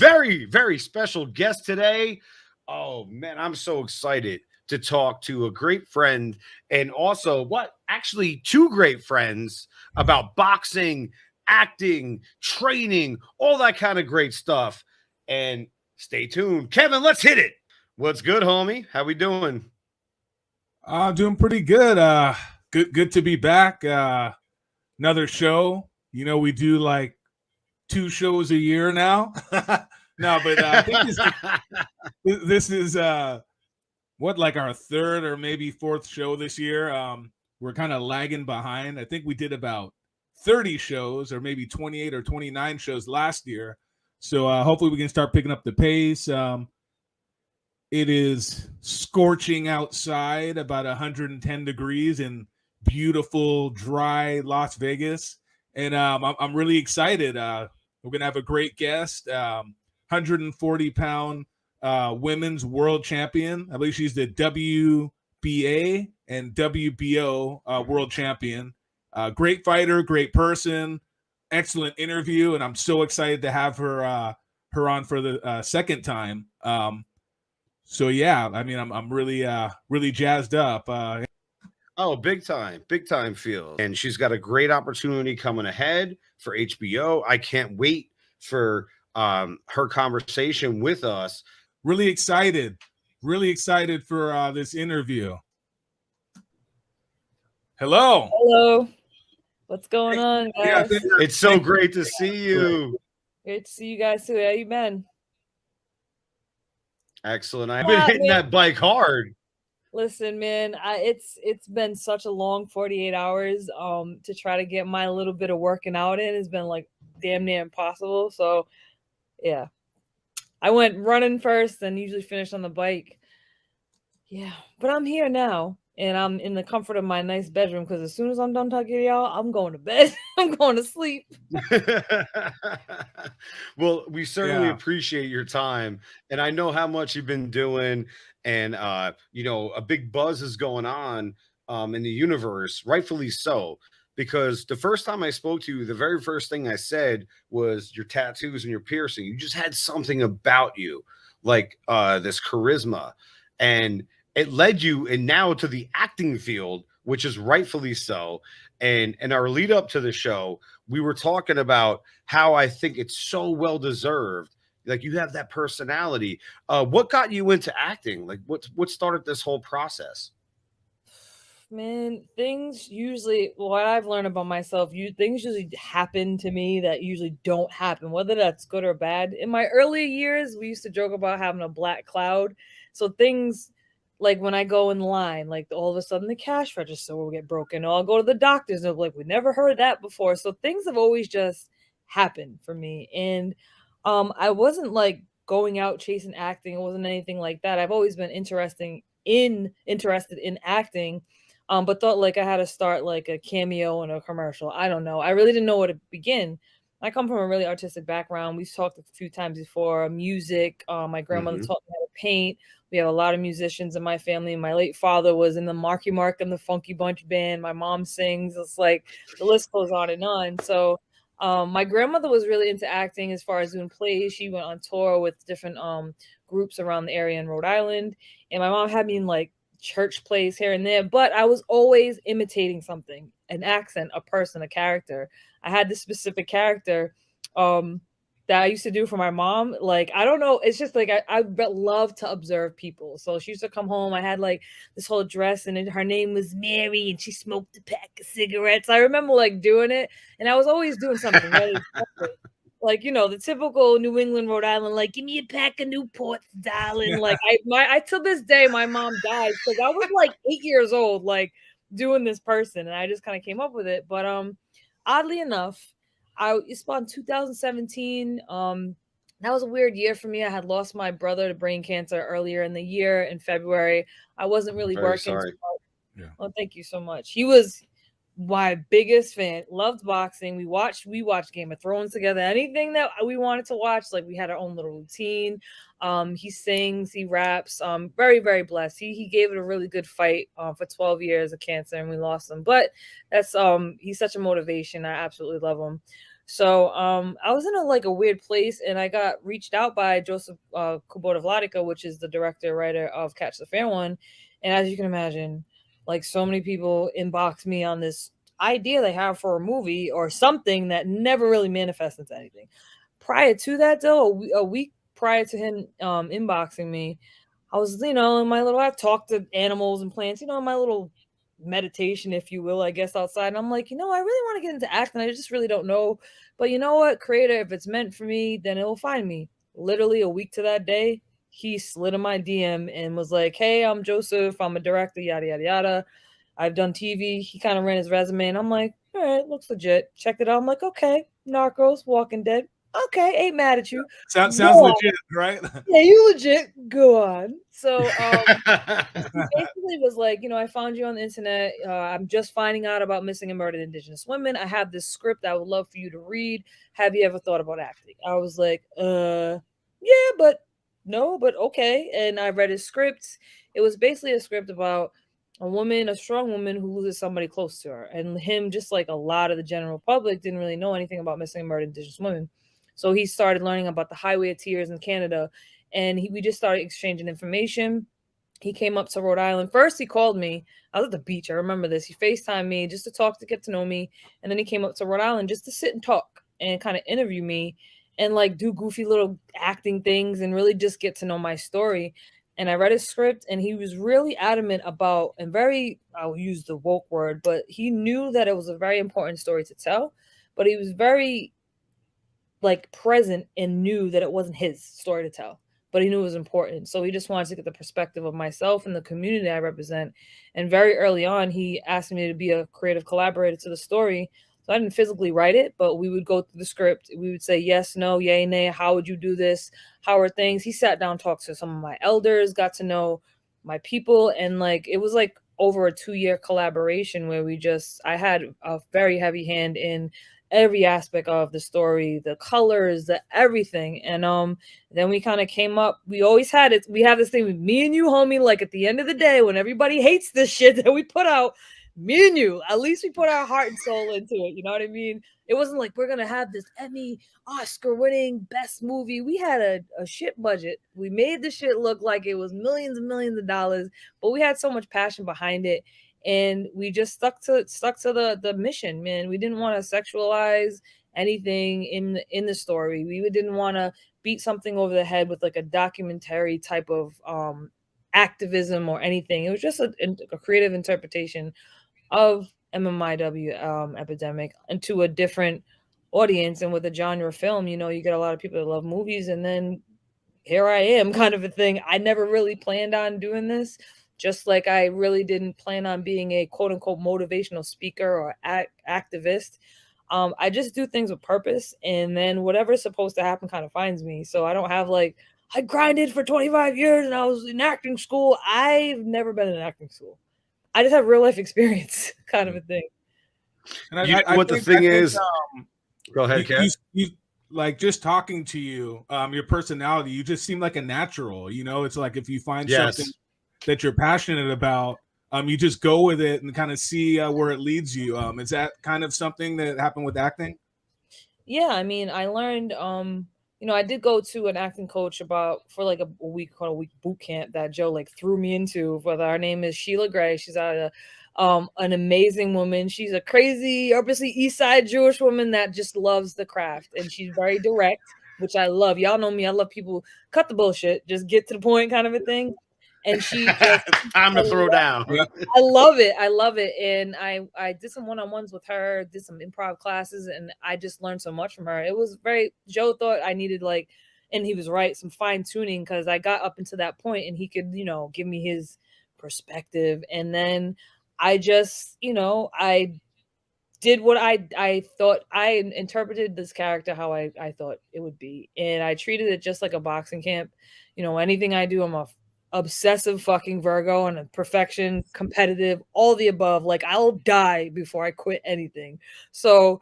very, very special guest today. Oh, man, I'm so excited to talk to a great friend and also actually two great friends about boxing, acting, training, all that kind of great stuff. And stay tuned. Kevin, let's hit it. What's good, homie? How we doing? Doing pretty good. Good to be back. Another show. We do like 2 shows a year now. No, but I think this is like our third or maybe fourth show this year. We're kind of lagging behind. I think we did about 30 shows or maybe 28 or 29 shows last year. So hopefully we can start picking up the pace. It is scorching outside, about 110 degrees in beautiful, dry Las Vegas. And I'm really excited. We're going to have a great guest, 140-pound women's world champion. I believe she's the WBA and WBO world champion. Great fighter, great person, excellent interview. And I'm so excited to have her on for the second time. So yeah, I mean, I'm really jazzed up. Oh, big time feels. And she's got a great opportunity coming ahead for HBO. I can't wait for her conversation with us. Really excited for this interview. Hello. What's going on, guys? Yeah, it's so great to see you. Great to see you guys too. How you been? Excellent. I've been hitting that bike hard. Listen, man, it's been such a long 48 hours. To try to get my little bit of working out in has been like damn near impossible. So, yeah, I went running first and usually finish on the bike. Yeah, but I'm here now. And I'm in the comfort of my nice bedroom because as soon as I'm done talking to y'all, I'm going to bed. I'm going to sleep. Well, we certainly appreciate your time. And I know how much you've been doing. And, a big buzz is going on in the universe, rightfully so. Because the first time I spoke to you, the very first thing I said was your tattoos and your piercing. You just had something about you, like this charisma. And it led you and now to the acting field, which is rightfully so. And in our lead up to the show, we were talking about how I think it's so well deserved. Like you have that personality. What got you into acting? Like what started this whole process? Man, things usually, what I've learned about myself, things usually happen to me that usually don't happen, whether that's good or bad. In my early years, we used to joke about having a black cloud. So things like when I go in line, like all of a sudden the cash register will get broken, or I'll go to the doctor's and they'll be like, we never heard that before. So things have always just happened for me. And I wasn't like going out chasing acting. It wasn't anything like that. I've always been interested in acting. But thought like I had to start like a cameo in a commercial. I don't know. I really didn't know where to begin. I come from a really artistic background. We've talked a few times before. Music. My grandmother taught me how to paint. We have a lot of musicians in my family. My late father was in the Marky Mark and the Funky Bunch band. My mom sings. It's like the list goes on and on. So my grandmother was really into acting as far as doing plays. She went on tour with different groups around the area in Rhode Island. And my mom had me in like church plays here and there, but I was always imitating something, an accent, a person, a character. I had this specific character that I used to do for my mom. Like, I don't know. It's just like, I love to observe people. So she used to come home. I had like this whole dress and her name was Mary and she smoked a pack of cigarettes. I remember like doing it and I was always doing something. Really like, the typical New England, Rhode Island, like, give me a pack of Newports, darling. Like I till this day, my mom died. So I was like 8 years old, like doing this person. And I just kind of came up with it. But oddly enough, it's about 2017. That was a weird year for me. I had lost my brother to brain cancer earlier in the year in February. I wasn't really working. Sorry. Oh, thank you so much. He was my biggest fan. Loved boxing. We watched Game of Thrones together. Anything that we wanted to watch, like we had our own little routine. He sings, he raps. Very, very blessed. He gave it a really good fight for 12 years of cancer and we lost him. But that's he's such a motivation. I absolutely love him. So I was in a weird place, and I got reached out by Joseph Kubota-Vladica, which is the director writer of Catch the Fair One. And as you can imagine, like so many people inbox me on this idea they have for a movie or something that never really manifests into anything. Prior to that, though, a week prior to him inboxing me, I was, in my little, I've talked to animals and plants, in my little meditation, if you will, I guess, outside. And I'm like, I really want to get into acting. I just really don't know. But you know what, creator, if it's meant for me, then it will find me. Literally a week to that day, he slid in my DM and was like, hey, I'm Joseph. I'm a director, yada, yada, yada. I've done TV. He kind of ran his resume, and I'm like, all right, looks legit. Checked it out. I'm like, okay, Narcos, Walking Dead. Okay, ain't mad at you. Sounds Go legit, right? yeah, you legit. Go on. So, he basically was like, I found you on the internet. I'm just finding out about missing and murdered Indigenous women. I have this script I would love for you to read. Have you ever thought about acting? I was like, yeah, but no, but okay. And I read his script. It was basically a script about a woman, a strong woman who loses somebody close to her. And him, just like a lot of the general public, didn't really know anything about missing and murdered Indigenous women. So he started learning about the Highway of Tears in Canada, and we just started exchanging information. He came up to Rhode Island. First, he called me. I was at the beach. I remember this. He FaceTimed me just to talk, to get to know me. And then he came up to Rhode Island just to sit and talk and kind of interview me and like do goofy little acting things and really just get to know my story. And I read his script, and he was really adamant about, and very, I'll use the woke word, but he knew that it was a very important story to tell. But he was very present and knew that it wasn't his story to tell, but he knew it was important. So he just wanted to get the perspective of myself and the community I represent. And very early on, he asked me to be a creative collaborator to the story. So I didn't physically write it, but we would go through the script. We would say yes, no, yay, nay. How would you do this? How are things? He sat down, talked to some of my elders, got to know my people. And it was over a 2-year collaboration where I had a very heavy hand in every aspect of the story, the colors, the everything. And then we kind of came up, we always had it, we have this thing with me and you, homie, like at the end of the day, when everybody hates this shit that we put out, me and you, at least we put our heart and soul into it. You know what I mean? It wasn't like we're gonna have this Emmy, Oscar winning best movie. We had a shit budget. We made the shit look like it was millions and millions of dollars, but we had so much passion behind it, and we just stuck to the mission, man. We didn't want to sexualize anything in the story. We didn't want to beat something over the head with like a documentary type of activism or anything. It was just a creative interpretation of MMIW epidemic into a different audience. And with a genre film, you get a lot of people that love movies, and then here I am, kind of a thing. I never really planned on doing this, just like I really didn't plan on being a quote unquote motivational speaker or activist. I just do things with purpose, and then whatever's supposed to happen kind of finds me. So I don't have I grinded for 25 years and I was in acting school. I've never been in acting school. I just have real life experience, kind of a thing. And the thing is, go ahead, Kev. You like, just talking to you, your personality, you just seem like a natural. It's like if you find something that you're passionate about, you just go with it and kind of see where it leads you. Is that kind of something that happened with acting? Yeah, I mean, I learned, I did go to an acting coach for like a week, called a week boot camp that Joe threw me into. Whether her name is Sheila Gray, she's out of an amazing woman. She's a crazy, obviously East Side Jewish woman that just loves the craft, and she's very direct, which I love. Y'all know me; I love people cut the bullshit, just get to the point, kind of a thing. And she just time to throw down. I love it. I love it. And I did some one-on-ones with her, did some improv classes, and I just learned so much from her. It was Joe thought I needed and he was right, some fine tuning, because I got up into that point and he could, give me his perspective. And then I just, I did what I thought. I interpreted this character how I thought it would be. And I treated it just like a boxing camp. Anything I do, I'm a obsessive fucking Virgo and a perfection, competitive, all the above. I'll die before I quit anything. So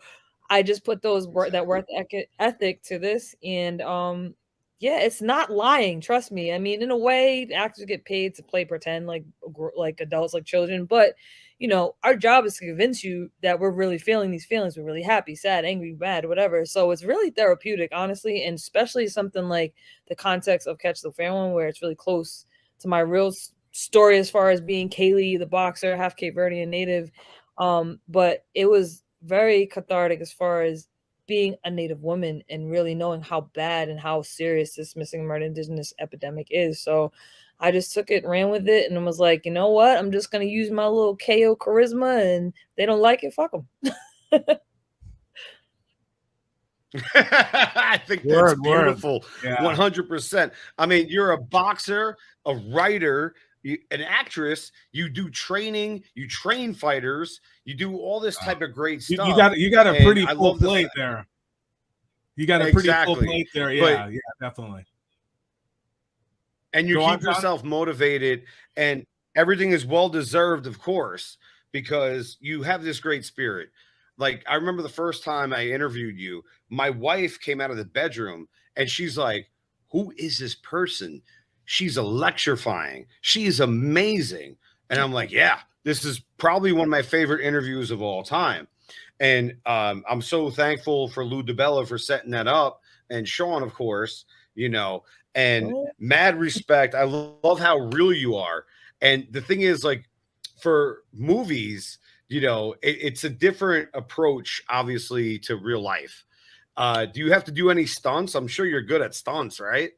I just put that work ethic to this, and Yeah, it's not lying. Trust me. I mean, in a way, actors get paid to play pretend like adults, like children. But our job is to convince you that we're really feeling these feelings. We're really happy, sad, angry, mad, whatever. So it's really therapeutic, honestly, and especially something like the context of Catch the Fair One, where it's really close to my real story as far as being Kaylee, the boxer, half Cape Verdean native. But it was very cathartic as far as being a Native woman and really knowing how bad and how serious this missing and murdered Indigenous epidemic is. So I just took it, ran with it, and was like, you know what? I'm just going to use my little KO charisma, and they don't like it. Fuck them. I think that's beautiful. 100%. I mean, you're a boxer, a writer, an actress. You do training. You train fighters. You do all this type of great stuff. You got a pretty full plate there. You got a pretty full plate there. Yeah, yeah, definitely. And you keep yourself motivated, and everything is well deserved, of course, because you have this great spirit. Like, I remember the first time I interviewed you, my wife came out of the bedroom and she's like, who is this person? She's electrifying. She is amazing. And I'm like, yeah, this is probably one of my favorite interviews of all time. And I'm so thankful for Lou DiBella for setting that up, and Sean, of course, and mad respect. I love how real you are. And the thing is, like, for movies, it's a different approach, obviously, to real life. Do you have to do any stunts? I'm sure you're good at stunts, right?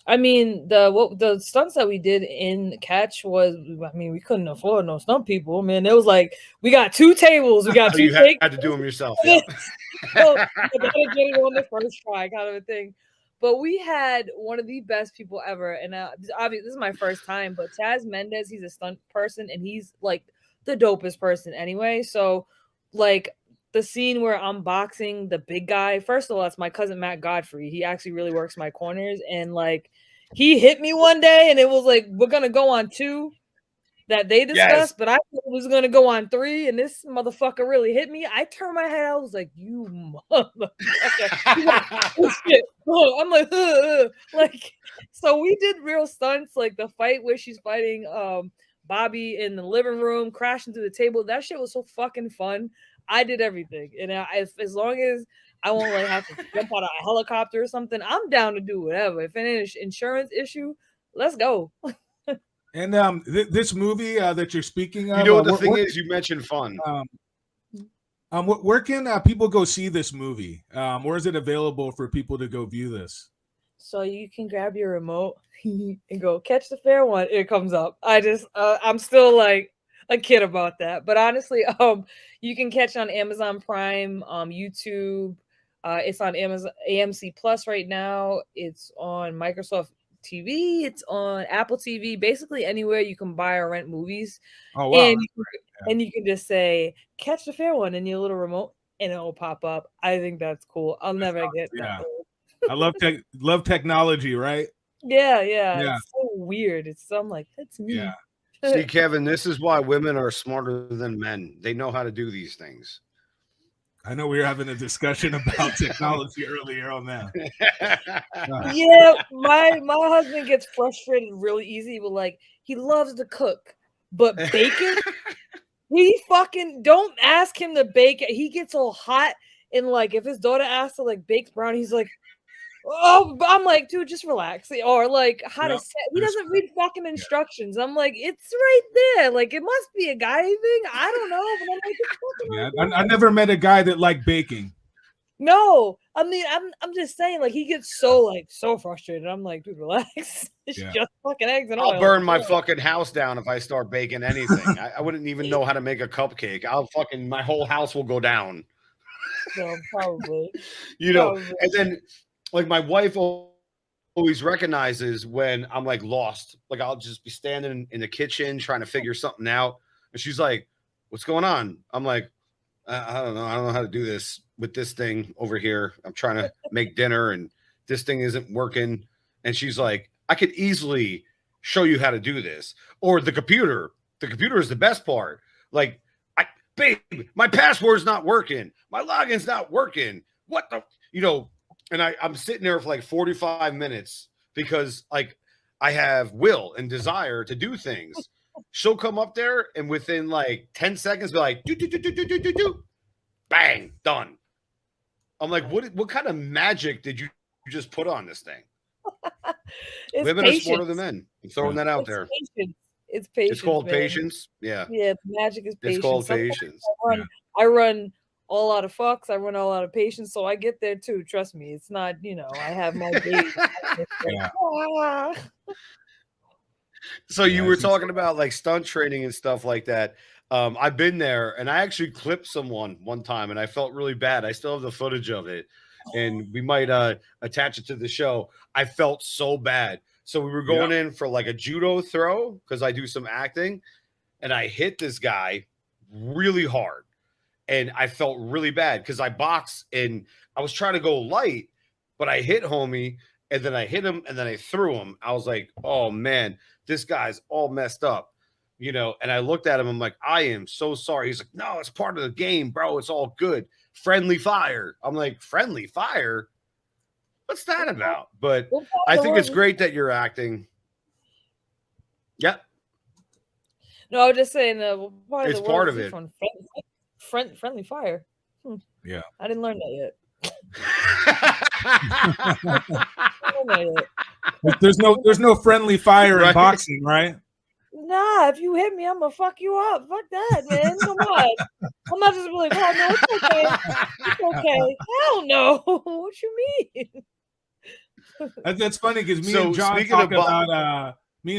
I mean, the stunts that we did in Catch was, I mean, we couldn't afford no stunt people. Man, it was like, we got 2 tables, we got 2 you had to do them yourself. Yeah. So I gotta get it on the first try, kind of a thing. But we had one of the best people ever, and obviously this is my first time. But Taz Mendez, he's a stunt person, and he's like the dopest person anyway. So, like, the scene where I'm boxing the big guy, first of all, that's my cousin Matt Godfrey. He actually really works my corners, and like, he hit me one day, and it was like, we're gonna go on 2 that they discussed, but I was gonna go on 3, and this motherfucker really hit me. I turned my head, I was like, you motherfucker. Oh, shit. Oh, I'm like, like, so we did real stunts, like the fight where she's fighting Bobby in the living room, crashing through the table. That shit was so fucking fun. I did everything, and as long as I won't like have to jump out of a helicopter or something, I'm down to do whatever. If it ain't an insurance issue, let's go. And this movie that you're speaking of, what the thing is, you mentioned fun. Where can people go see this movie? Where is it available for people to go view this? So you can grab your remote and go Catch the Fair One. It comes up. I'm still like a kid about that, but honestly, you can catch it on Amazon Prime, YouTube. It's on Amazon AMC Plus right now. It's on Microsoft TV. It's on Apple TV. Basically, anywhere you can buy or rent movies. Oh wow! And you can just say Catch the Fair One in your little remote, and it will pop up. I think that's cool. I'll never get that. I love technology, right? Yeah. It's so weird. I'm like, that's me. Yeah. See, Kevin, this is why women are smarter than men. They know how to do these things. I know we were having a discussion about technology earlier on that. Yeah, my husband gets frustrated really easy, but like, he loves to cook, but bacon, he fucking don't ask him to bake it. He gets all hot, and like, if his daughter asks to like bake brownie, he's like, oh, I'm like, dude, just relax. Or like, how to set. He doesn't read fucking instructions. I'm like, it's right there. Like, it must be a guy thing. I don't know, but I'm like, it's fucking I never met a guy that liked baking. No, I mean, I'm just saying, like, he gets so frustrated. I'm like, dude, relax. It's just fucking eggs and oil. I'll burn my fucking house down if I start baking anything. I wouldn't even know how to make a cupcake. My whole house will go down. So probably. And then, like, my wife always recognizes when I'm like lost. Like, I'll just be standing in the kitchen trying to figure something out, and she's like, "What's going on?" I'm like, I don't know. I don't know how to do this with this thing over here. I'm trying to make dinner, and this thing isn't working. And she's like, "I could easily show you how to do this." Or the computer. The computer is the best part. Like, babe, my password's not working. My login's not working. What the, and I'm sitting there for like 45 minutes because like I have will and desire to do things. She'll come up there and within like 10 seconds be like, do, do, do, do, do, do, do, do. Bang, done. I'm like, what kind of magic did you just put on this thing? Women are smarter than men. I'm throwing that out there. Patience. It's patience. It's called man. patience. Yeah. Yeah, magic is patience. It's called Sometimes patience. I run all out of fucks. I run all out of patience. So I get there too. Trust me. It's not, I have my days. So you were talking about like stunt training and stuff like that. I've been there and I actually clipped someone one time and I felt really bad. I still have the footage of it and we might attach it to the show. I felt so bad. So we were going in for like a judo throw because I do some acting and I hit this guy really hard and I felt really bad because I box and I was trying to go light, but I hit homie and then I hit him and then I threw him. I was like, oh man, this guy's all messed up, and I looked at him. I'm like, I am so sorry. He's like, no, it's part of the game, bro. It's all good. Friendly fire. I'm like, friendly fire? What's that about? But I think it's great that you're acting. Yeah. No, I was just saying it's part of it. Friendly fire. Yeah. I didn't learn that yet. There's no friendly fire in boxing, right? Nah, if you hit me, I'm gonna fuck you up. Fuck that, man. Come on. I'm not just like, oh no, it's okay. It's okay. Hell no. What you mean? That's funny because me and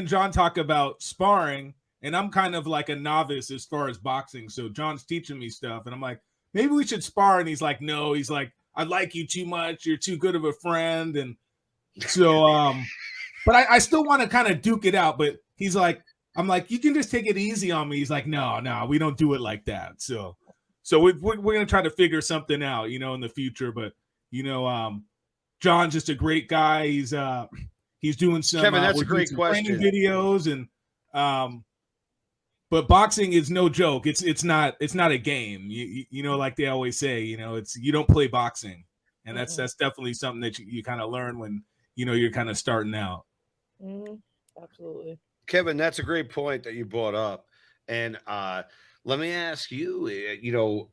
John talk about sparring, and I'm kind of like a novice as far as boxing. So John's teaching me stuff, and I'm like, maybe we should spar. And he's like, no. He's like, I like you too much. You're too good of a friend. And so, but I still want to kind of duke it out. But he's like, I'm like, you can just take it easy on me. He's like, no, we don't do it like that. So we're gonna try to figure something out, in the future. But John's just a great guy. He's doing some Kevin. That's a great question. Training videos and but boxing is no joke. It's not a game. Like they always say, it's you don't play boxing, and that's definitely something that you kind of learn when you're kind of starting out. Mm-hmm. Absolutely. Kevin, that's a great point that you brought up. And let me ask you,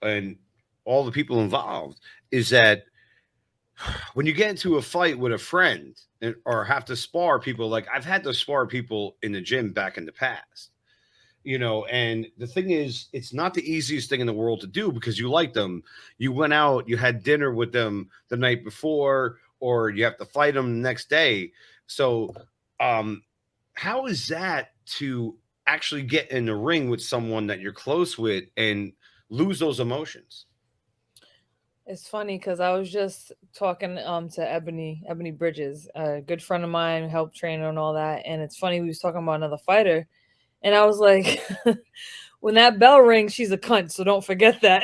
and all the people involved, is that when you get into a fight with a friend or have to spar people, like I've had to spar people in the gym back in the past, and the thing is, it's not the easiest thing in the world to do because you like them. You went out, you had dinner with them the night before, or you have to fight them the next day. So, how is that to actually get in the ring with someone that you're close with and lose those emotions? It's funny because I was just talking to Ebony Bridges, a good friend of mine, helped train her and all that. And it's funny, we was talking about another fighter, and I was like, when that bell rings, she's a cunt, so don't forget that.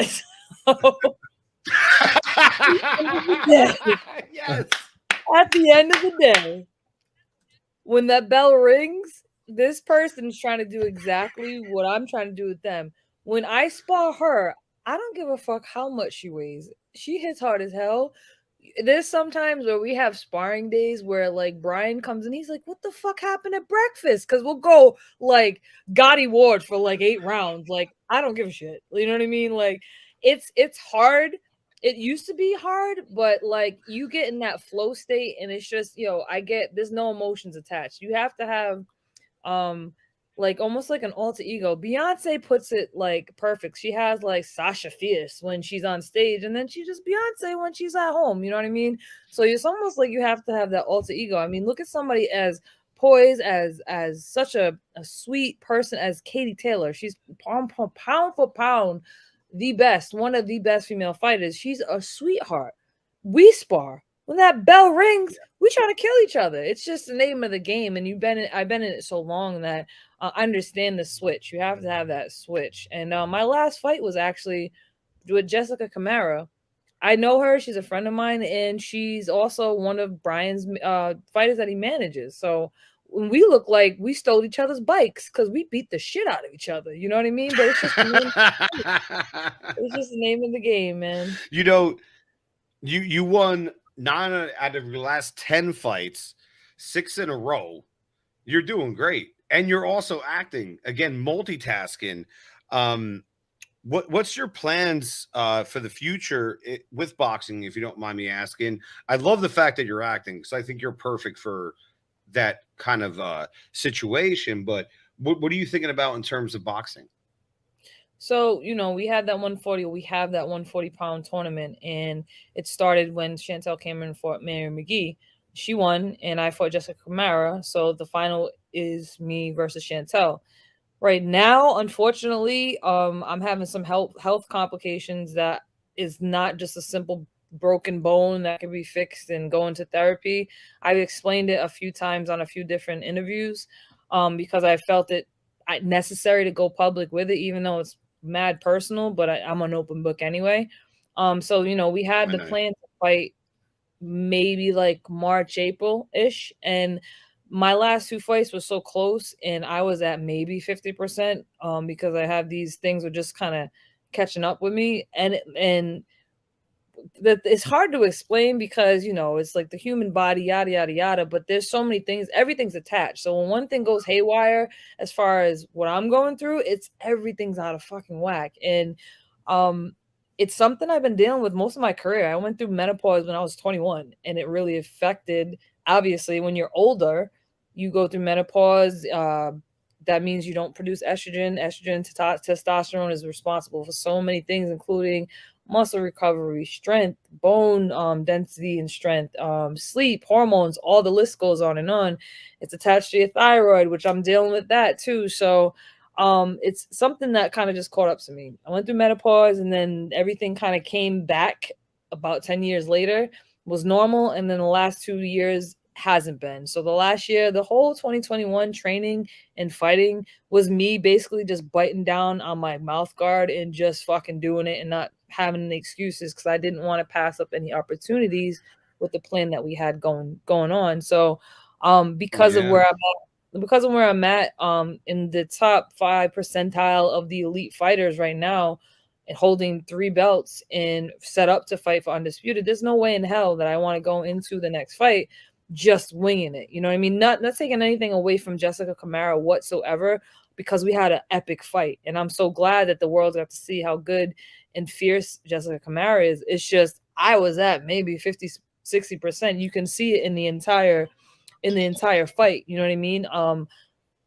Yes. At the end of the day, when that bell rings, this person is trying to do exactly what I'm trying to do with them. When I spar her, I don't give a fuck how much she weighs. She hits hard as hell. There's sometimes where we have sparring days where like Brian comes and he's like, what the fuck happened at breakfast? Because we'll go like Gotti Ward for like 8 rounds. Like, I don't give a shit. You know what I mean? Like, it's hard. It used to be hard, but like you get in that flow state and it's just, there's no emotions attached. You have to have like almost like an alter ego. Beyonce puts it like perfect. She has like Sasha Fierce when she's on stage, and then she's just Beyonce when she's at home. You know what I mean? So it's almost like you have to have that alter ego. I mean, look at somebody as poised, as such a sweet person as Katie Taylor. She's pound for pound the best, one of the best female fighters. She's a sweetheart. We spar. When that bell rings, we try to kill each other. It's just the name of the game. And I've been in it so long that I understand the switch. You have to have that switch. And my last fight was actually with Jessica Camara. I know her. She's a friend of mine. And she's also one of Brian's fighters that he manages. So when we look like we stole each other's bikes because we beat the shit out of each other. You know what I mean? But it's just the name of the game, man. You won 9 out of your last 10 fights, 6 in a row. You're doing great. And you're also acting, again, multitasking. Um, what's your plans for the future with boxing, if you don't mind me asking? I love the fact that you're acting, so I think you're perfect for that kind of situation. But what are you thinking about in terms of boxing? So, we had that 140, we have that 140-pound tournament, and it started when Chantel came in and fought Mary McGee. She won, and I fought Jessica Camara. So the final is me versus Chantel. Right now, unfortunately, I'm having some health complications that is not just a simple broken bone that can be fixed and go into therapy. I've explained it a few times on a few different interviews, because I felt it necessary to go public with it, even though it's mad personal, but I'm an open book anyway. So we had the plan to fight maybe like March, April ish, and my last two fights were so close, and I was at maybe 50%, because I have these things were just kind of catching up with me, and that it's hard to explain because it's like the human body, yada yada yada, but there's so many things, everything's attached. So when one thing goes haywire, as far as what I'm going through, it's everything's out of fucking whack. And it's something I've been dealing with most of my career. I went through menopause when I was 21, and it really affected, obviously when you're older, you go through menopause. That means you don't produce estrogen. Testosterone is responsible for so many things, including muscle recovery, strength, bone density and strength, sleep, hormones, all the list goes on and on. It's attached to your thyroid, which I'm dealing with that too. So it's something that kind of just caught up to me. I went through menopause, and then everything kind of came back about 10 years later, was normal. And then the last 2 years hasn't been. So the last year, the whole 2021 training and fighting was me basically just biting down on my mouth guard and just fucking doing it and not having any excuses, because I didn't want to pass up any opportunities with the plan that we had going on. So because of where I'm at, in the top 5 percentile of the elite fighters right now, and holding 3 belts and set up to fight for undisputed, there's no way in hell that I want to go into the next fight just winging it. You know what I mean? Not taking anything away from Jessica Camara whatsoever, because we had an epic fight, and I'm so glad that the world got to see how good and fierce Jessica Camara is. It's just I was at maybe 50-60%. You can see it in the entire fight. You know what I mean?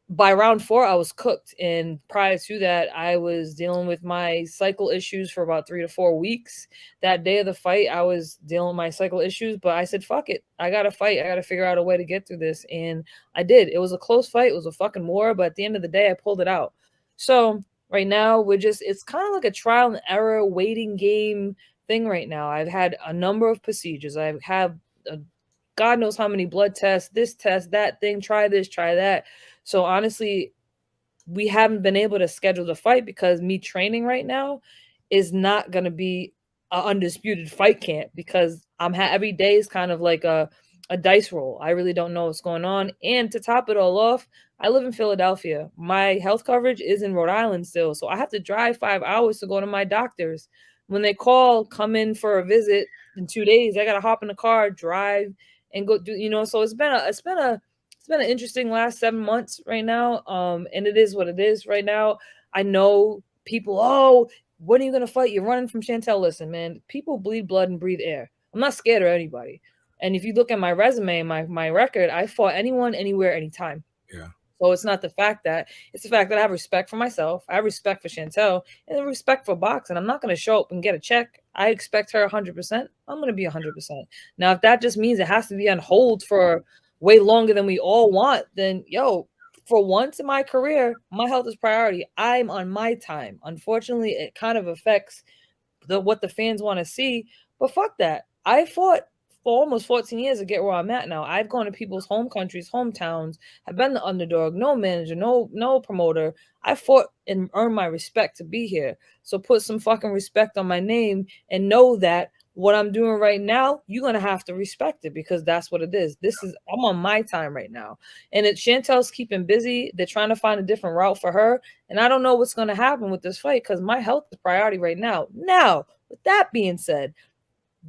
By round 4, I was cooked. And prior to that, I was dealing with my cycle issues for about 3 to 4 weeks. That day of the fight, I was dealing with my cycle issues, but I said, fuck it. I got to fight. I got to figure out a way to get through this. And I did. It was a close fight. It was a fucking war. But at the end of the day, I pulled it out. So right now, it's kind of like a trial and error waiting game thing right now. I've had a number of procedures. I have God knows how many blood tests, this test, that thing, try this, try that. So honestly, we haven't been able to schedule the fight because me training right now is not going to be an undisputed fight camp, because every day is kind of like a dice roll. I really don't know what's going on. And to top it all off, I live in Philadelphia. My health coverage is in Rhode Island still. So I have to drive 5 hours to go to my doctors. When they call, come in for a visit in 2 days, I got to hop in the car, drive, and go do, so it's been an interesting last 7 months right now. And it is what it is right now. I know people, oh, when are you going to fight? You're running from Chantel. Listen, man, people bleed blood and breathe air. I'm not scared of anybody. And if you look at my resume, my record, I fought anyone, anywhere, anytime. Yeah. So it's not the fact that, it's the fact that I have respect for myself. I have respect for Chantel and then respect for boxing. I'm not going to show up and get a check. I expect her 100%. I'm going to be 100%. Now, if that just means it has to be on hold for way longer than we all want, then for once in my career, my health is priority. I'm on my time. Unfortunately, it kind of affects what the fans want to see, but fuck that. I fought for almost 14 years to get where I'm at now. I've gone to people's home countries, hometowns, have been the underdog, no manager, no promoter. I fought and earned my respect to be here. So put some fucking respect on my name and know that what I'm doing right now, you're going to have to respect it, because that's what it is. I'm on my time right now. And Chantel's keeping busy. They're trying to find a different route for her. And I don't know what's going to happen with this fight, because my health is priority right now. Now, with that being said,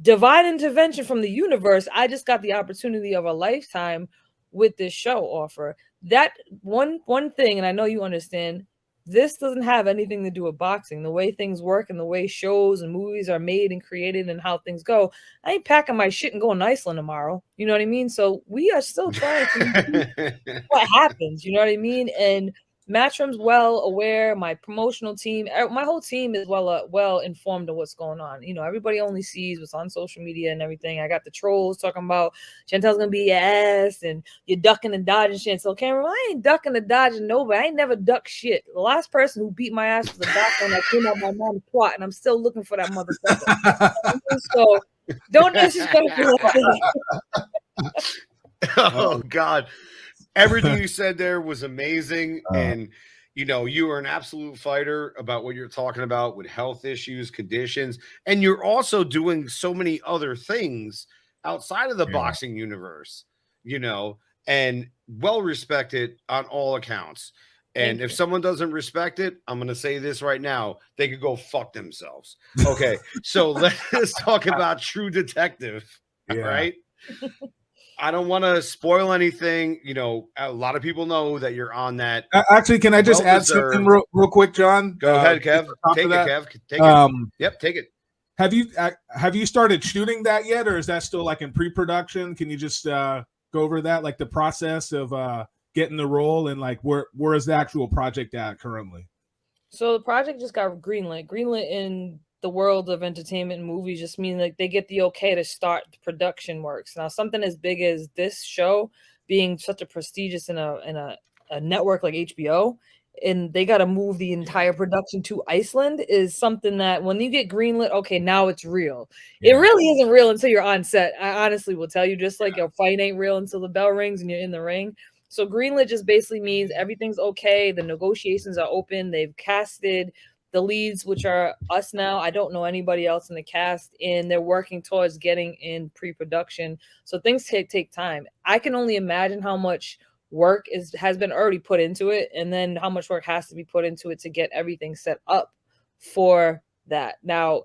divine intervention from the universe. I just got the opportunity of a lifetime with this show offer. That one thing, and I know you understand, this doesn't have anything to do with boxing. The way things work and the way shows and movies are made and created and how things go. I ain't packing my shit and going to Iceland tomorrow. You know what I mean? So we are still trying to see what happens. You know what I mean? And Matchroom's well aware. My promotional team, my whole team is well informed of what's going on. You know, everybody only sees what's on social media and everything. I got the trolls talking about Chantel's gonna be your ass and you're ducking and dodging shit. So Cameron, I ain't ducking and dodging nobody. I ain't never ducked shit. The last person who beat my ass was a doctor and I came out my mom's twat, and I'm still looking for that motherfucker. So don't disrespect me. Oh God. Everything you said there was amazing. And, you know, you are an absolute fighter about what you're talking about with health issues, conditions, and you're also doing so many other things outside of the boxing universe, you know, and well respected on all accounts. And if someone doesn't respect it, I'm going to say this right now, they could go fuck themselves. Okay. So let's talk about True Detective, right? I don't want to spoil anything. You know, a lot of people know that you're on that. Actually, can I just add something real quick, John? Go ahead, Kev. Take it, Kev. Take it. Yep, take it. Have you started shooting that yet, or is that still like in pre-production? Can you just go over that, like the process of getting the role, and like where is the actual project at currently? So the project just got greenlit. Greenlit in the world of entertainment and movies just means like they get the okay to start production works. Now, something as big as this show being such a prestigious in a network like HBO, and they got to move the entire production to Iceland, is something that when you get greenlit, okay, now it's real. It really isn't real until you're on set. I honestly will tell you, just like your fight ain't real until the bell rings and you're in the ring. So greenlit just basically means everything's okay. The negotiations are open. They've casted the leads, which are us now. I don't know anybody else in the cast, and they're working towards getting in pre-production. So things take time. I can only imagine how much work has been already put into it, and then how much work has to be put into it to get everything set up for that. Now,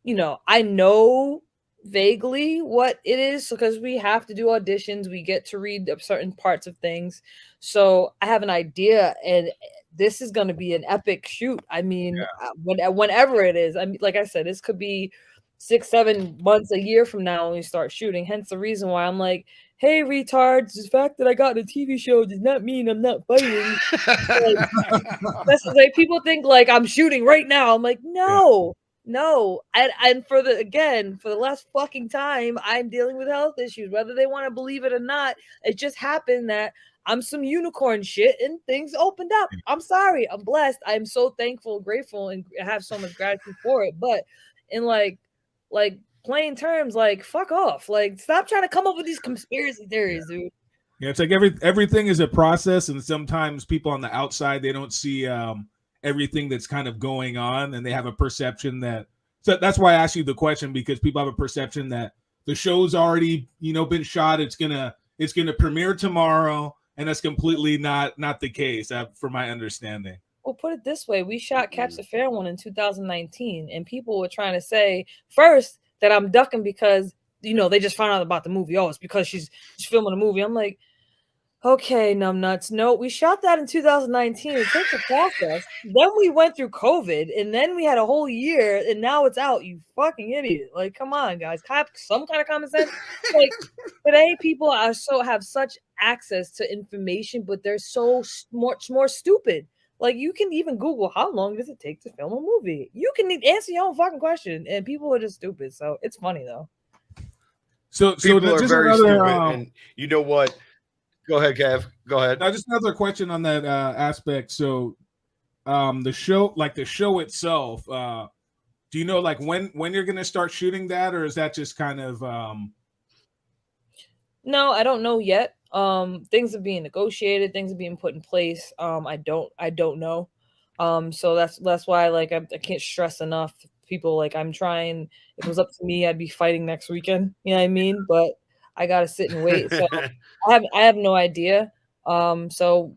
you know, I know vaguely what it is because we have to do auditions. We get to read certain parts of things. So I have an idea, and this is going to be an epic shoot. I mean, whenever it is, I mean, like I said, this could be 6-7 months, a year from now when we start shooting. Hence the reason why I'm like, hey, retards, the fact that I got in a TV show does not mean I'm not fighting. That's like people think like I'm shooting right now. I'm like, no. And for the last fucking time, I'm dealing with health issues, whether they want to believe it or not. It just happened that I'm some unicorn shit and things opened up. I'm sorry. I'm blessed. I'm so thankful, grateful, and I have so much gratitude for it. But in like plain terms, like fuck off. Like stop trying to come up with these conspiracy theories, dude. Yeah, it's like everything is a process, and sometimes people on the outside, they don't see everything that's kind of going on, and they have a perception that. So that's why I asked you the question, because people have a perception that the show's already, you know, been shot. It's gonna premiere tomorrow, and that's completely not the case, from my understanding. Well, put it this way: we shot Catch the Fair One in 2019, and people were trying to say first that I'm ducking because, you know, they just found out about the movie. Oh, it's because she's filming a movie. I'm like, okay, numbnuts. No, we shot that in 2019. It takes a process. Then we went through COVID, and then we had a whole year, and now it's out. You fucking idiot! Like, come on, guys, have some kind of common sense. Like today, people have such access to information, but they're so much more stupid. Like you can even Google how long does it take to film a movie. You can answer your own fucking question, and people are just stupid. So it's funny though. So people are very stupid, and you know what? Go ahead, Kev. Go ahead. Now, just another question on that aspect. So, the show itself, do you know like when you're going to start shooting that, or is that just kind of? No, I don't know yet. Things are being negotiated. Things are being put in place. I don't know. So that's why like I can't stress enough. People like I'm trying. If it was up to me, I'd be fighting next weekend. You know what I mean? But I gotta sit and wait. So I have no idea. So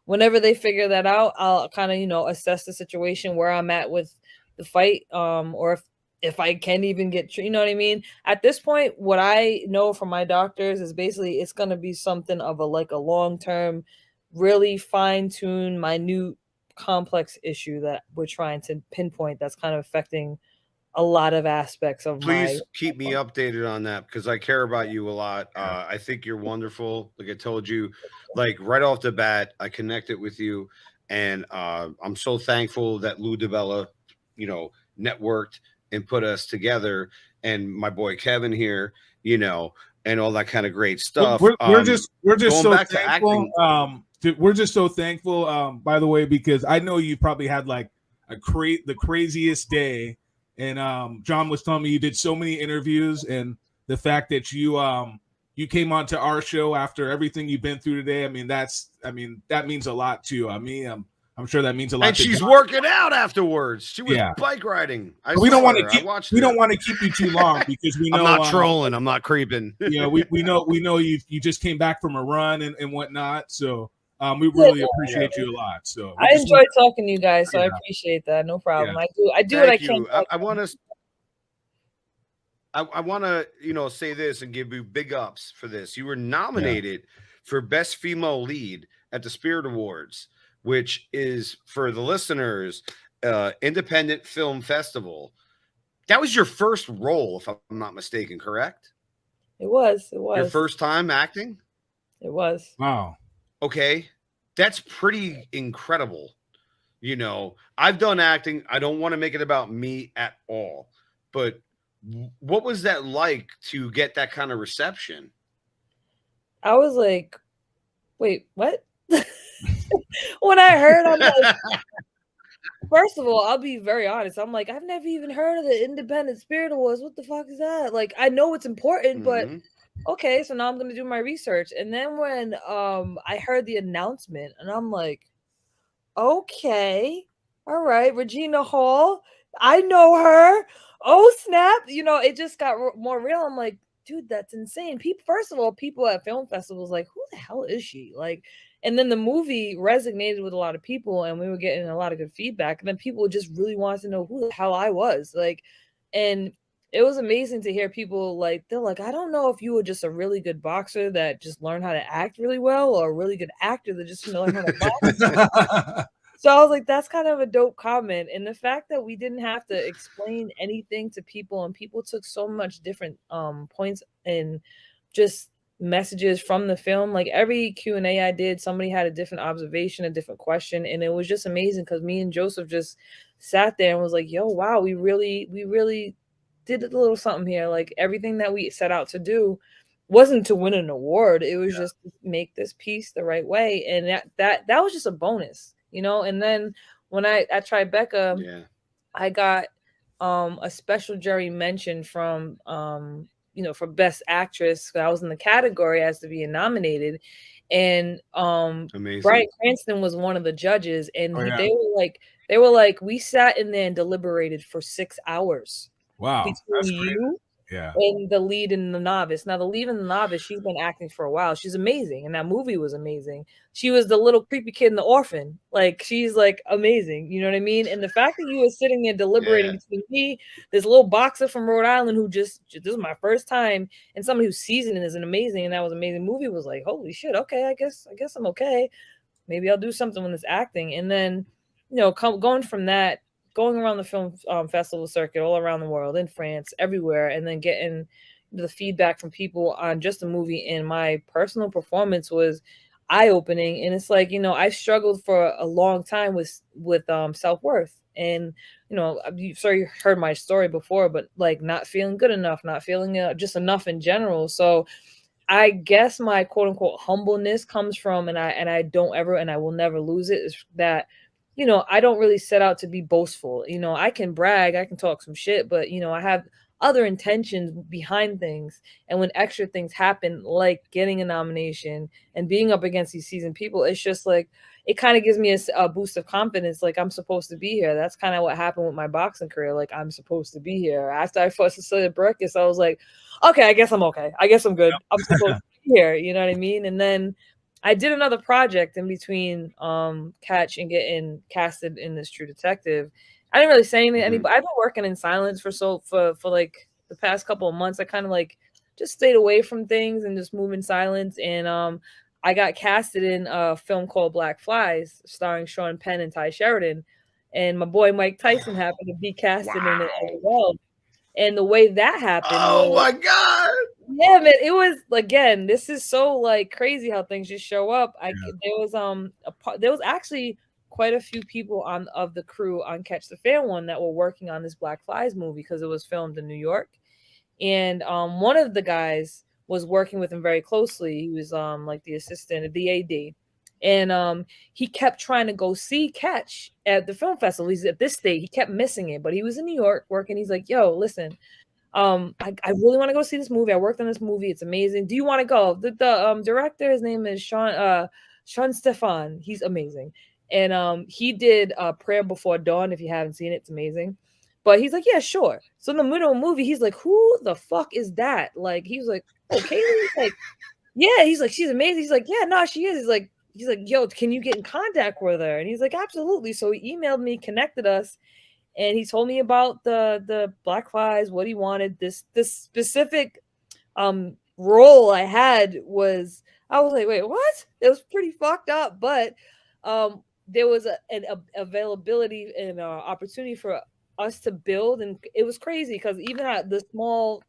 whenever they figure that out, I'll kind of, you know, assess the situation where I'm at with the fight. Or if I can even get, you know what I mean? At this point, what I know from my doctors is basically it's going to be something of a long-term, really fine-tuned, minute, complex issue that we're trying to pinpoint that's kind of affecting a lot of aspects of Please keep me updated on that because I care about you a lot. I think you're wonderful. Like I told you, like right off the bat, I connected with you, and I'm so thankful that Lou DiBella, networked and put us together, and my boy Kevin here, and all that kind of great stuff. We're just so back thankful. to acting. We're just so thankful. By the way, because I know you probably had like the craziest day. And John was telling me you did so many interviews, and the fact that you came onto our show after everything you've been through today. That means a lot to me. I'm sure that means a lot. And she's working out afterwards. She was bike riding. We don't want to keep you too long because we know I'm not trolling. I'm not creeping. We know you just came back from a run and whatnot. So we really appreciate you a lot. So I enjoy talking to you guys, so I appreciate that. No problem. I do what I can. I want to say this and give you big ups for this. You were nominated for Best Female Lead at the Spirit Awards, which is, for the listeners, Independent Film Festival. That was your first role, if I'm not mistaken, correct? It was. Your first time acting? It was. Wow. Okay. That's pretty incredible. I've done acting. I don't want to make it about me at all. But what was that like to get that kind of reception? I was like, wait, what? When I heard, I'm like, first of all, I'll be very honest. I'm like, I've never even heard of the Independent Spirit Awards. What the fuck is that? Like, I know it's important, but okay, so now I'm gonna do my research. And then when I heard the announcement, and I'm like, okay, all right, Regina Hall, I know her. Oh snap! It just got more real. I'm like, dude, that's insane. First of all, people at film festivals like, who the hell is she? Like, and then the movie resonated with a lot of people, and we were getting a lot of good feedback. And then people just really wanted to know who the hell I was. Like, and it was amazing to hear people they're like, I don't know if you were just a really good boxer that just learned how to act really well, or a really good actor that just learned how to box. So I was like, that's kind of a dope comment. And the fact that we didn't have to explain anything to people, and people took so much different points and just messages from the film. Like every Q&A I did, somebody had a different observation, a different question, and it was just amazing because me and Joseph just sat there and was like, yo, wow, we really did a little something here. Like everything that we set out to do wasn't to win an award. It was just to make this piece the right way. And that was just a bonus, And then when at Tribeca, I got a special jury mention from for Best Actress. I was in the category as to being nominated, and Bryan Cranston was one of the judges, and they were like, we sat in there and deliberated for 6 hours. Wow, between you and the lead and the novice. Now, the lead and the novice, she's been acting for a while. She's amazing, and that movie was amazing. She was the little creepy kid in The Orphan. Like, she's like amazing. You know what I mean? And the fact that you were sitting there deliberating between me, this little boxer from Rhode Island who this is my first time, and somebody who's seasoned and is an amazing, and that was an amazing movie, was like, holy shit, okay, I guess I'm okay. Maybe I'll do something with this acting. And then, going from that, going around the film festival circuit all around the world, in France, everywhere, and then getting the feedback from people on just the movie and my personal performance was eye-opening. And it's like, I struggled for a long time with self-worth. And, you've heard my story before, but like not feeling good enough, not feeling just enough in general. So I guess my quote unquote humbleness comes from, and I don't ever, and I will never lose it, is that I don't really set out to be boastful. I can brag, I can talk some shit, but I have other intentions behind things. And when extra things happen, like getting a nomination and being up against these seasoned people, it's just like, it kind of gives me a boost of confidence. Like, I'm supposed to be here. That's kind of what happened with my boxing career. Like, I'm supposed to be here. After I fought Cecilia Burkis, I was like, okay, I guess I'm okay. I guess I'm good. I'm supposed to be here. You know what I mean? And then I did another project in between Catch and getting casted in this True Detective. I didn't really say anything to anybody. I've been working in silence for like the past couple of months. I kind of like just stayed away from things and just moved in silence. And I got casted in a film called Black Flies, starring Sean Penn and Ty Sheridan. And my boy Mike Tyson happened to be casted in it as well. And the way that happened my God. Yeah, man, it was, again, this is so like crazy how things just show up. There was actually quite a few people of the crew on Catch the Fair one that were working on this Black Flies movie because it was filmed in New York. And one of the guys was working with him very closely. He was like the assistant, the AD. And he kept trying to go see Catch at the film festival. He's at this state. He kept missing it, but he was in New York working. He's like, yo, listen, I really want to go see this movie. I worked on this movie. It's amazing. Do you want to go? The director, his name is Sean Stefan. He's amazing. And he did Prayer Before Dawn. If you haven't seen it, it's amazing. But he's like, yeah, sure. So in the middle of the movie, he's like, who the fuck is that? Like, he was like, oh, Kaylee? He's like, yeah. He's like, she's amazing. He's like, yeah, no, she is. He's like, yo, can you get in contact with her? And he's like, absolutely. So he emailed me, connected us, and he told me about the Black Flies, what he wanted. This specific role I had was, I was like, wait, what? It was pretty fucked up, but there was an availability and opportunity for us to build, and it was crazy because even at the small,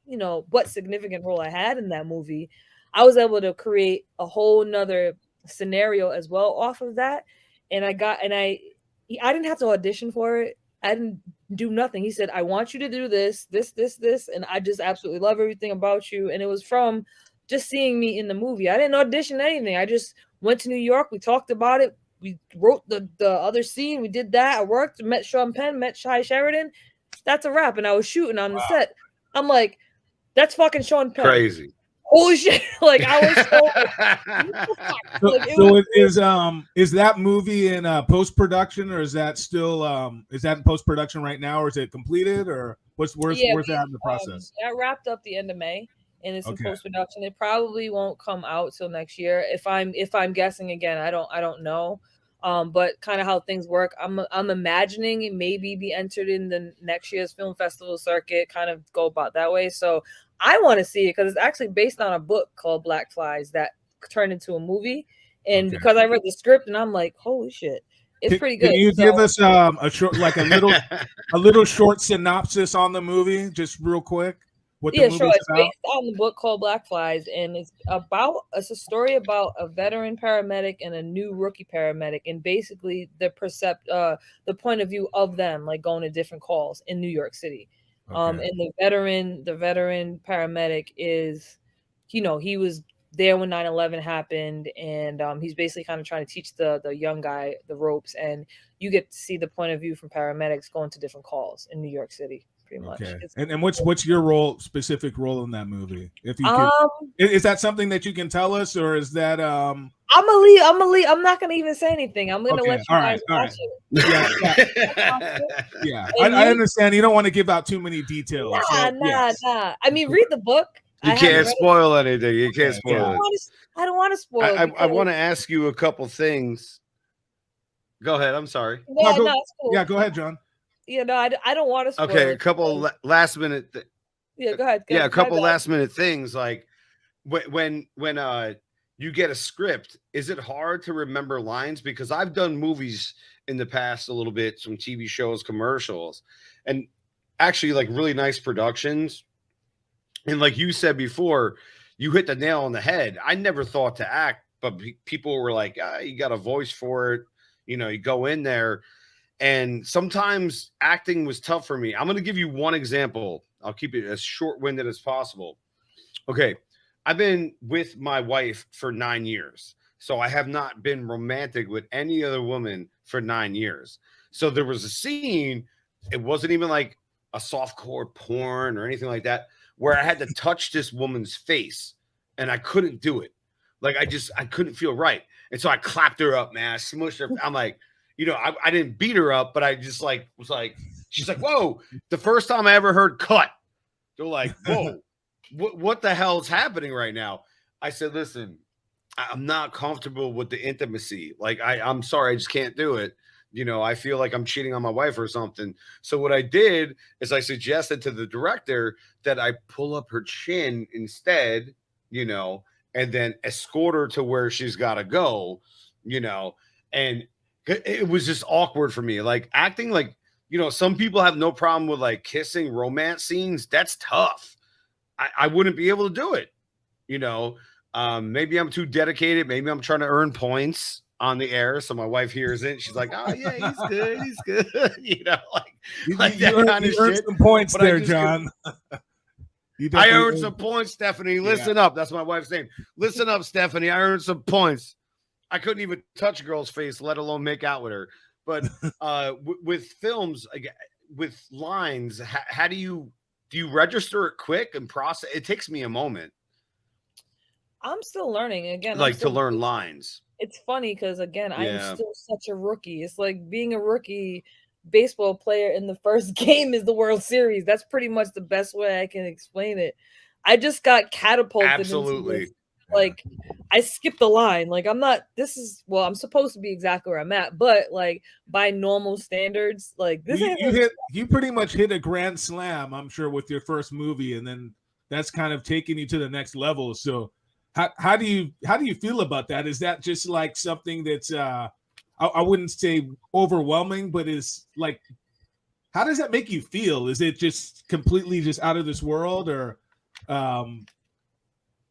but significant role I had in that movie, I was able to create a whole nother scenario as well off of that. And I didn't have to audition for it. I didn't do nothing. He said, I want you to do this, and I just absolutely love everything about you. And it was from just seeing me in the movie. I didn't audition anything. I just went to New York. We talked about it. We wrote the other scene. We did that. I worked, met Sean Penn, met Ty Sheridan. That's a wrap. And I was shooting on the set. I'm like, that's fucking Sean Penn. Crazy. Holy shit. Like, I was so is that movie in post-production, or is that still is that in post-production right now, or is it completed, or where's that in the process? That wrapped up the end of May, and it's in post-production. It probably won't come out till next year. If I'm guessing again, I don't know. But kind of how things work, I'm imagining it maybe be entered in the next year's film festival circuit, kind of go about that way. So I want to see it because it's actually based on a book called Black Flies that turned into a movie. And because I read the script and I'm like, holy shit, it's pretty good. Can you give us a short, like a little short synopsis on the movie, just real quick? Yeah, sure. It's based on the book called Black Flies, and it's a story about a veteran paramedic and a new rookie paramedic, and basically the point of view of them, like going to different calls in New York City. And the veteran paramedic is, he was there when 9/11 happened, and he's basically kind of trying to teach the young guy the ropes, and you get to see the point of view from paramedics going to different calls in New York City. Pretty much. And what's your specific role in that movie? If you can, is that something that you can tell us, or is that I'm gonna leave. I'm not gonna even say anything. I'm gonna let you guys watch it. Yeah. I understand you don't want to give out too many details. Nah. I mean, read the book. You can't spoil anything. You can't spoil it. I don't want to spoil it. I want to ask you a couple things. Go ahead. I'm sorry. No, it's cool. Yeah, go ahead, John. I don't want to spoil it. A couple last minute. Go ahead. A couple last minute things, like when you get a script, is it hard to remember lines? Because I've done movies in the past a little bit, some TV shows, commercials, and actually like really nice productions. And like you said before, you hit the nail on the head. I never thought to act, but people were like, you got a voice for it. You go in there. And sometimes acting was tough for me. I'm going to give you one example. I'll keep it as short-winded as possible. Okay. I've been with my wife for 9 years. So I have not been romantic with any other woman for 9 years. So there was a scene. It wasn't even like a softcore porn or anything like that, where I had to touch this woman's face and I couldn't do it. Like I couldn't feel right. And so I clapped her up, man. I smushed her. I'm like, I didn't beat her up, but I just was like, she's like, whoa. The first time I ever heard cut, they're like, whoa, what the hell is happening right now? I said, listen, I'm not comfortable with the intimacy. Like, I'm sorry, I just can't do it. I feel like I'm cheating on my wife or something. So what I did is I suggested to the director that I pull up her chin instead, and then escort her to where she's got to go, and it was just awkward for me. Like acting like, some people have no problem with like kissing romance scenes. That's tough. I wouldn't be able to do it, maybe I'm too dedicated. Maybe I'm trying to earn points on the air, so my wife hears it. She's like, "Oh yeah, he's good, he's good," like that kind of shit. Some points but there, John. I earned some points, Stephanie. Listen up. That's my wife's name. Listen up, Stephanie. I earned some points. I couldn't even touch a girl's face, let alone make out with her. But with films, with lines, how do you register it quick and process? It takes me a moment. I'm still learning again. Like to learn lines. It's funny because again, I'm still such a rookie. It's like being a rookie baseball player in the first game is the World Series. That's pretty much the best way I can explain it. I just got catapulted. Absolutely. Into this. Like I skipped the line. Like I'm supposed to be exactly where I'm at, but like by normal standards, like this you pretty much hit a grand slam, I'm sure, with your first movie, and then that's kind of taking you to the next level. So how do you feel about that? Is that just like something that's I wouldn't say overwhelming, but is like, how does that make you feel? Is it just completely just out of this world, or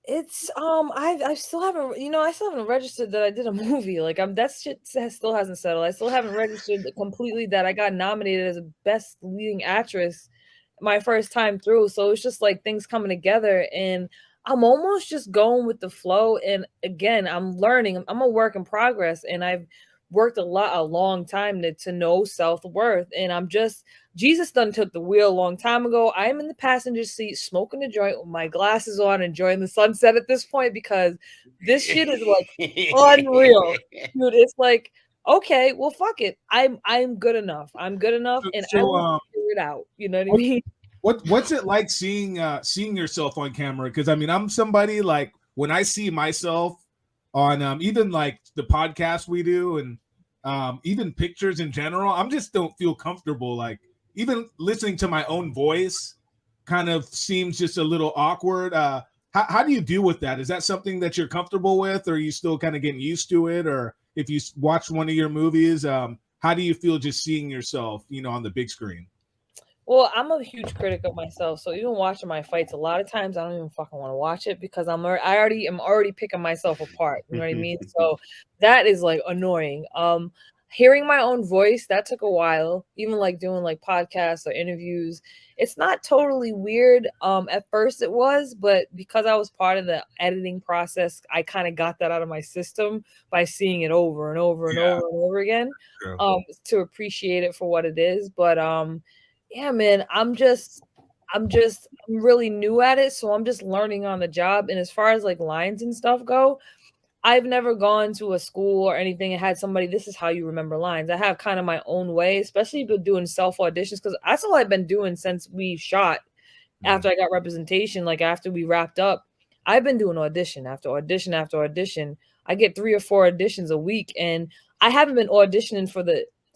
it's I still haven't registered that I did a movie. Like that shit still hasn't settled. I still haven't registered completely that I got nominated as a best leading actress my first time through. So it's just like things coming together, and I'm almost just going with the flow. And again, I'm learning. I'm a work in progress, and I've worked a long time to know self-worth. And Jesus done took the wheel a long time ago. I am in the passenger seat smoking a joint with my glasses on, enjoying the sunset at this point, because this shit is like unreal. Dude, it's like, okay, well, fuck it. I'm good enough. I'm good enough, and I will figure it out. You know what I mean? What's it like seeing yourself on camera? Because I mean, I'm somebody like when I see myself on even like the podcast we do, and even pictures in general, I'm just don't feel comfortable. Like even listening to my own voice kind of seems just a little awkward. How do you deal with that? Is that something that you're comfortable with, or are you still kind of getting used to it? Or if you watch one of your movies, how do you feel just seeing yourself, on the big screen? Well, I'm a huge critic of myself, so even watching my fights, a lot of times I don't even fucking want to watch it because I already am picking myself apart. You know what I mean? So that is like annoying. Hearing my own voice, that took a while. Even like doing like podcasts or interviews, it's not totally weird. At first it was, but because I was part of the editing process, I kind of got that out of my system by seeing it over and over and over and over again, to appreciate it for what it is. But yeah, man, I'm really new at it, so I'm just learning on the job. And as far as like lines and stuff go, I've never gone to a school or anything and had somebody, this is how you remember lines. I have kind of my own way, especially doing self auditions, because that's all I've been doing since we shot. After I got representation, like after we wrapped up, I've been doing audition after audition after audition. I get 3 or 4 auditions a week, and I haven't been auditioning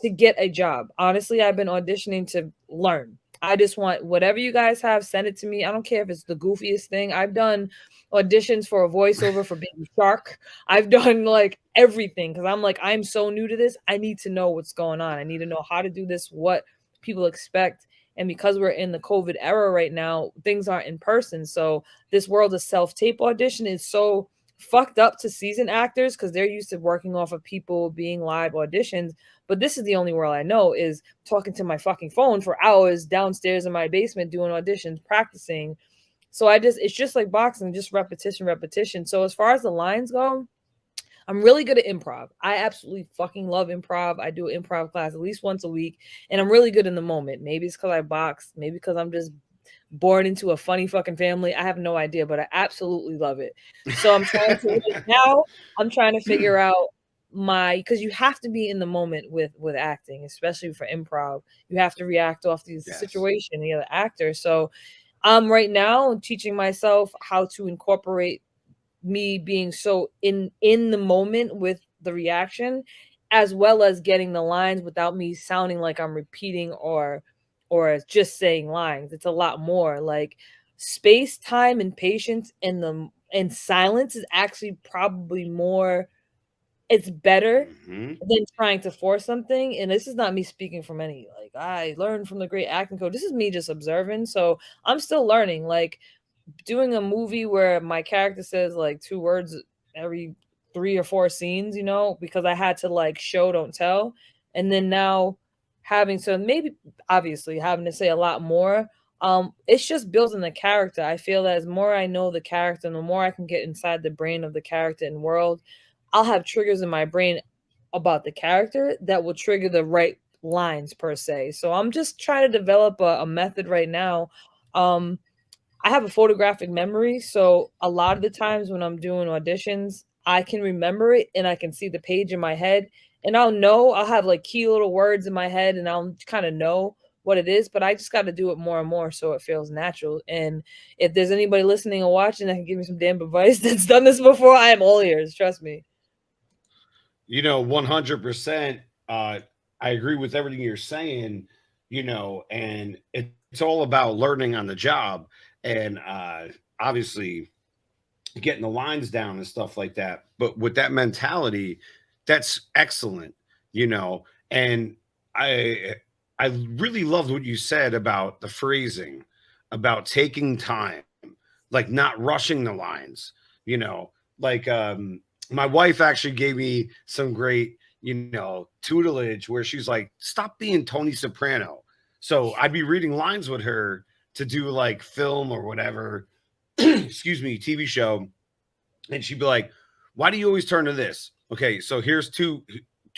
to get a job. Honestly, I've been auditioning to learn. I just want whatever you guys have, send it to me. I don't care if it's the goofiest thing. I've done auditions for a voiceover for Baby Shark. I've done like everything because I'm like, I'm so new to this. I need to know what's going on. I need to know how to do this, what people expect. And because we're in the COVID era right now, things aren't in person. So this world of self-tape audition is so fucked up to seasoned actors because they're used to working off of people being live auditions. But this is the only world I know, is talking to my fucking phone for hours downstairs in my basement doing auditions, practicing. So it's just like boxing, just repetition. So as far as the lines go, I'm really good at improv. I absolutely fucking love improv. I do an improv class at least once a week, and I'm really good in the moment. Maybe it's because I box, maybe because I'm just born into a funny fucking family. I have no idea, but I absolutely love it. So I'm trying to figure out because you have to be in the moment with acting, especially for improv. You have to react off the situation, the other actor. So I'm right now teaching myself how to incorporate me being so in the moment with the reaction as well as getting the lines without me sounding like I'm repeating or just saying lines. It's a lot more like space, time, and patience, and silence is actually probably more. It's better than trying to force something. And this is not me speaking from any like I learned from the great acting coach. This is me just observing. So I'm still learning. Like doing a movie where my character says like 2 words every 3 or 4 scenes, you know, because I had to like show don't tell. And then now having to maybe obviously having to say a lot more. It's just building the character. I feel that as more I know the character and the more I can get inside the brain of the character and world, I'll have triggers in my brain about the character that will trigger the right lines per se. So I'm just trying to develop a method right now. I have a photographic memory, so a lot of the times when I'm doing auditions, I can remember it and I can see the page in my head, and I'll have like key little words in my head and I'll kind of know what it is, but I just got to do it more and more so it feels natural. And if there's anybody listening or watching that can give me some damn advice that's done this before, I am all ears, trust me. 100%. I agree with everything you're saying, and it's all about learning on the job and obviously getting the lines down and stuff like that. But with that mentality, that's excellent, and I I really loved what you said about the phrasing, about taking time, like not rushing the lines, like my wife actually gave me some great, tutelage where she's like, stop being Tony Soprano. So I'd be reading lines with her to do like film or whatever, excuse me, TV show. And she'd be like, why do you always turn to this? Okay, so here's two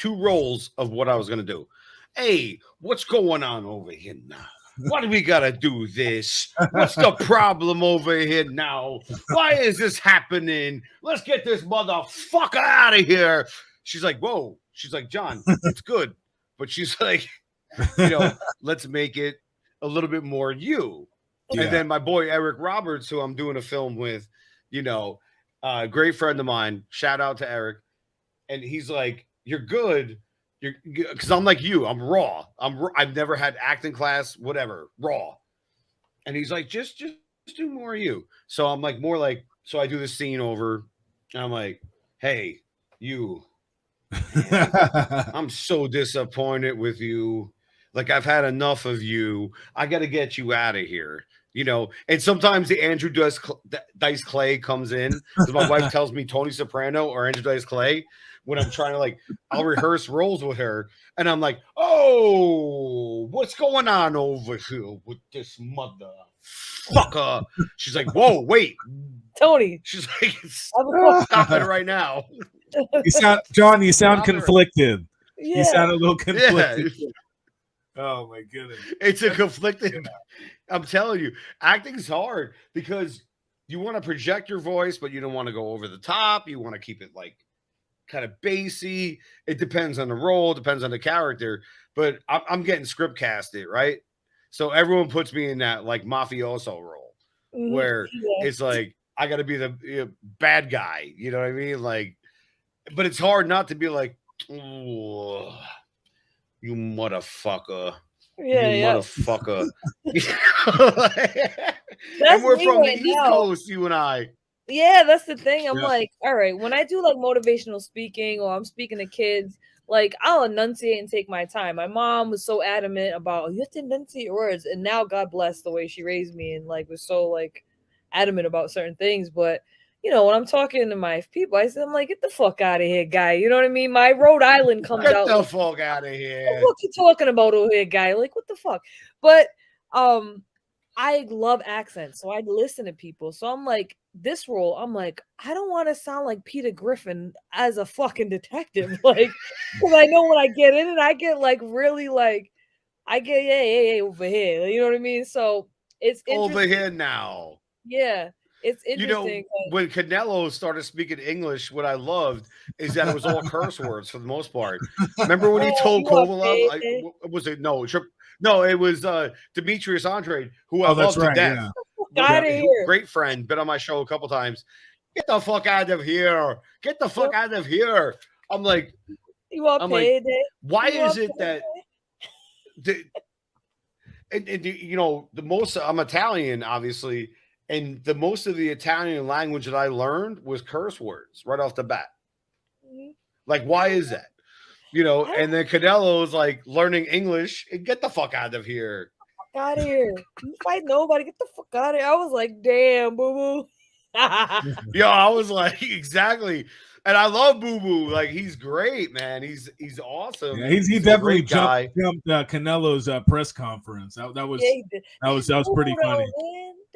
roles of what I was gonna do. Hey, what's going on over here now? Why do we gotta do this? What's the problem over here now? Why is this happening? Let's get this motherfucker out of here. She's like, whoa. She's like, John, it's good. But she's like, let's make it a little bit more you. Yeah. And then my boy Eric Roberts, who I'm doing a film with, great friend of mine. Shout out to Eric. And he's like, you're good. Because I'm like you. I'm raw. I've never had acting class, whatever. Raw. And he's like, just do more of you. So I'm like, more like, so I do this scene over. And I'm like, hey, you. Man, I'm so disappointed with you. Like, I've had enough of you. I got to get you out of here. And sometimes the Andrew Dice Clay comes in because my wife tells me Tony Soprano or Andrew Dice Clay when I'm trying to I'll rehearse roles with her, and I'm like, oh, what's going on over here with this motherfucker? She's like, whoa, wait, Tony. She's like, stop it right now. John, you sound conflicted. Yeah. You sound a little conflicted. Yeah. Oh my goodness. It's a conflicted. I'm telling you, acting's hard because you want to project your voice, but you don't want to go over the top. You want to keep it kind of bassy. It depends on the role, depends on the character. But I'm getting script casted, right? So everyone puts me in that mafioso role where it's like I got to be the bad guy. You know what I mean? But it's hard not to be like, oh, you motherfucker. Yeah, motherfucker. And we're from the East Coast, you and I. Yeah, that's the thing. I'm like, all right, when I do motivational speaking or I'm speaking to kids, I'll enunciate and take my time. My mom was so adamant about you have to enunciate your words, and now God bless the way she raised me and was so adamant about certain things. But when I'm talking to my people, I'm like, get the fuck out of here, guy. You know what I mean? My Rhode Island comes out. Get the fuck out of here. What you talking about over here, guy? What the fuck? But I love accents, so I listen to people. So I'm like, this role, I'm like, I don't want to sound like Peter Griffin as a fucking detective. Because I know when I get in it, I get really I get yeah over here. You know what I mean? So it's over here now. Yeah. It's interesting. When Canelo started speaking English, what I loved is that it was all curse words for the most part. Remember when he told Kovalov? Was it no? It was Demetrius Andrade, who I love to death. Yeah. Great friend, been on my show a couple times. Get the fuck out of here! Get the fuck out of here! I'm like, You want payday? Why is it that and you know, the most I'm Italian, obviously, and the most of the Italian language that I learned was curse words right off the bat. Like, why is that? You know, and then Canelo's like learning English and get the fuck out of here. Out of here. You fight nobody. Get the fuck out of here. I was like, damn, boo boo. Yeah, I was like, exactly. And I love Boo Boo. Like, he's great, man. He's awesome. Yeah, he definitely jumped Canelo's press conference. That was pretty funny.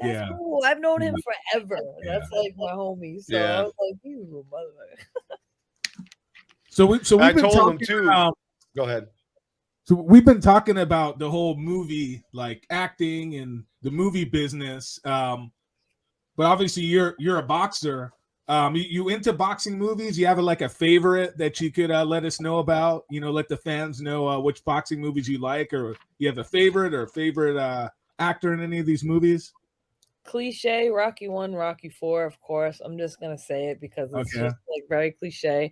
Man. That's cool. I've known him forever. Yeah. That's like my homie. So I was like, you mother. So we've been talking him too. Go ahead. So we've been talking about the whole movie, like acting and the movie business. But obviously you're a boxer. You into boxing movies? You have like a favorite that you could let us know about? You know, let the fans know which boxing movies you like, or you have a favorite actor in any of these movies? Cliche, Rocky 1, Rocky 4, of course. I'm just gonna say it because it's just like very cliche.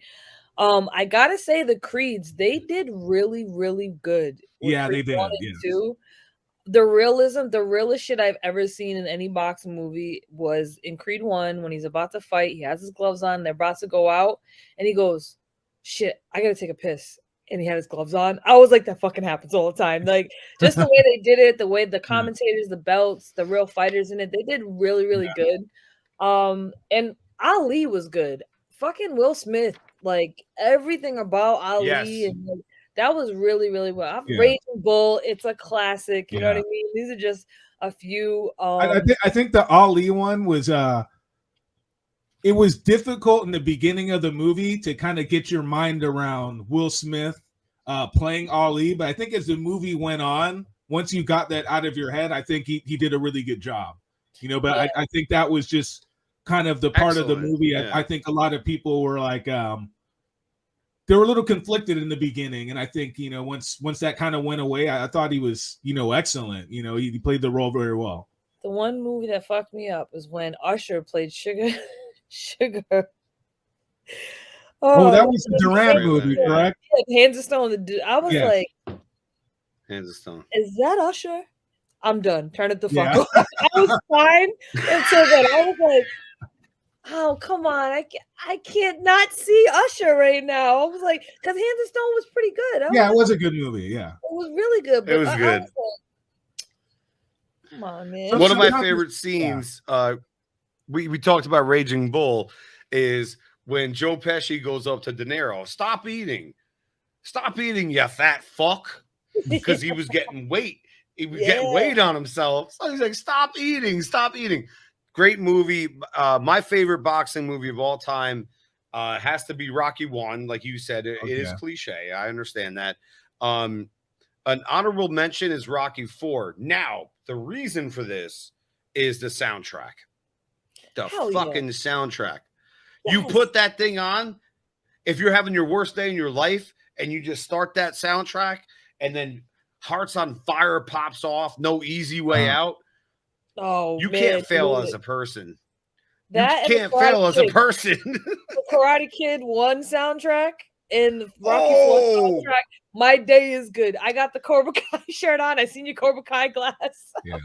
I gotta say the Creeds, they did really, really good. Yeah, they did. Too. The realism, the realest shit I've ever seen in any boxing movie was in Creed 1 when he's about to fight. He has his gloves on, they're about to go out, and he goes, shit, I gotta take a piss. And he had his gloves on. I was like, that fucking happens all the time. Like, just the way they did it, the way the commentators, the belts, the real fighters in it, they did really, really good. And Ali was good. Fucking Will Smith, like everything about Ali and like, that was really, really well. Raging Bull, it's a classic. You know what I mean? These are just a few. I think the Ali one was it was difficult in the beginning of the movie to kind of get your mind around Will Smith playing Ali, but I think as the movie went on, once you got that out of your head, I think he did a really good job. You know, but I think that was just kind of the part of the movie. I think a lot of people were like they were a little conflicted in the beginning, and I think, you know, once that kind of went away, I thought he was, you know, excellent. You know, he played the role very well. The one movie that fucked me up is when Usher played Sugar. Oh, that was the Durant movie, correct? Yeah, Hands of Stone. I was like, Hands of Stone. Is that Usher? I'm done. Turn it the fuck off. I was fine until then. I was like, oh, come on. I can't not see Usher right now. I was like, because Hands of Stone was pretty good. It was a good movie. Yeah. It was really good. But it was good. Was like, come on, man. One of my favorite scenes, we talked about Raging Bull, is when Joe Pesci goes up to De Niro. Stop eating, you fat fuck. Because he was getting weight. He was getting weight on himself. So he's like, stop eating. Great movie. My favorite boxing movie of all time has to be Rocky 1. Like you said, it is cliche. I understand that. An honorable mention is Rocky 4. Now, the reason for this is the soundtrack. The fucking soundtrack. Yes. You put that thing on, if you're having your worst day in your life and you just start that soundtrack and then Hearts on Fire pops off, No Easy Way Out. Oh, you can't fail as a person. You can't fail as a person. The Karate Kid 1 soundtrack and the Rocky 4 soundtrack. My day is good. I got the Cobra Kai shirt on. I seen your Cobra Kai glass. Yeah.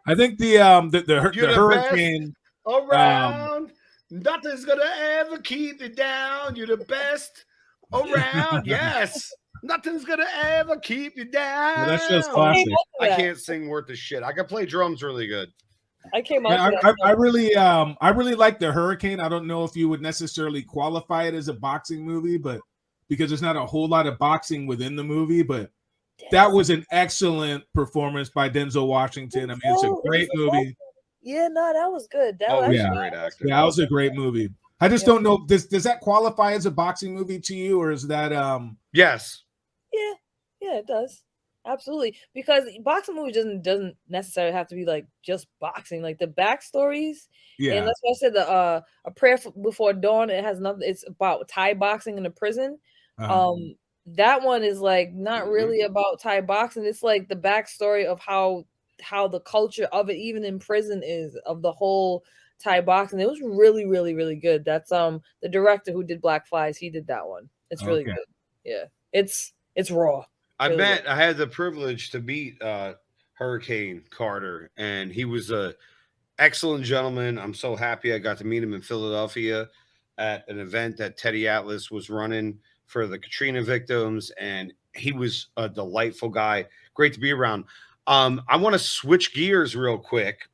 I think the hurricane around. Nothing's gonna ever keep you down. You're the best around. Yes. Nothing's gonna ever keep you down. Yeah, that's just classic. I can't sing worth a shit. I can play drums really good. I came out. I really like the Hurricane. I don't know if you would necessarily qualify it as a boxing movie, but because there's not a whole lot of boxing within the movie, but that was an excellent performance by Denzel Washington. I mean, it's a great movie. Yeah, no, that was good. That was a great actor. Yeah, that was a great movie. I just don't know. Does that qualify as a boxing movie to you, or is that Yes. Yeah, it does. Absolutely. Because boxing movie doesn't necessarily have to be like just boxing, like the backstories. Yeah. And that's why I said the A Prayer Before Dawn, it has nothing, it's about Thai boxing in a prison. That one is like not really about Thai boxing. It's like the backstory of how the culture of it, even in prison, is of the whole Thai boxing. It was really, really, really good. That's the director who did Black Flies, he did that one. It's really good. Yeah. It's raw. I Really met. I had the privilege to meet Hurricane Carter, and he was a excellent gentleman. I'm so happy I got to meet him in Philadelphia at an event that Teddy Atlas was running for the Katrina victims, and he was a delightful guy. Great to be around. I want to switch gears real quick.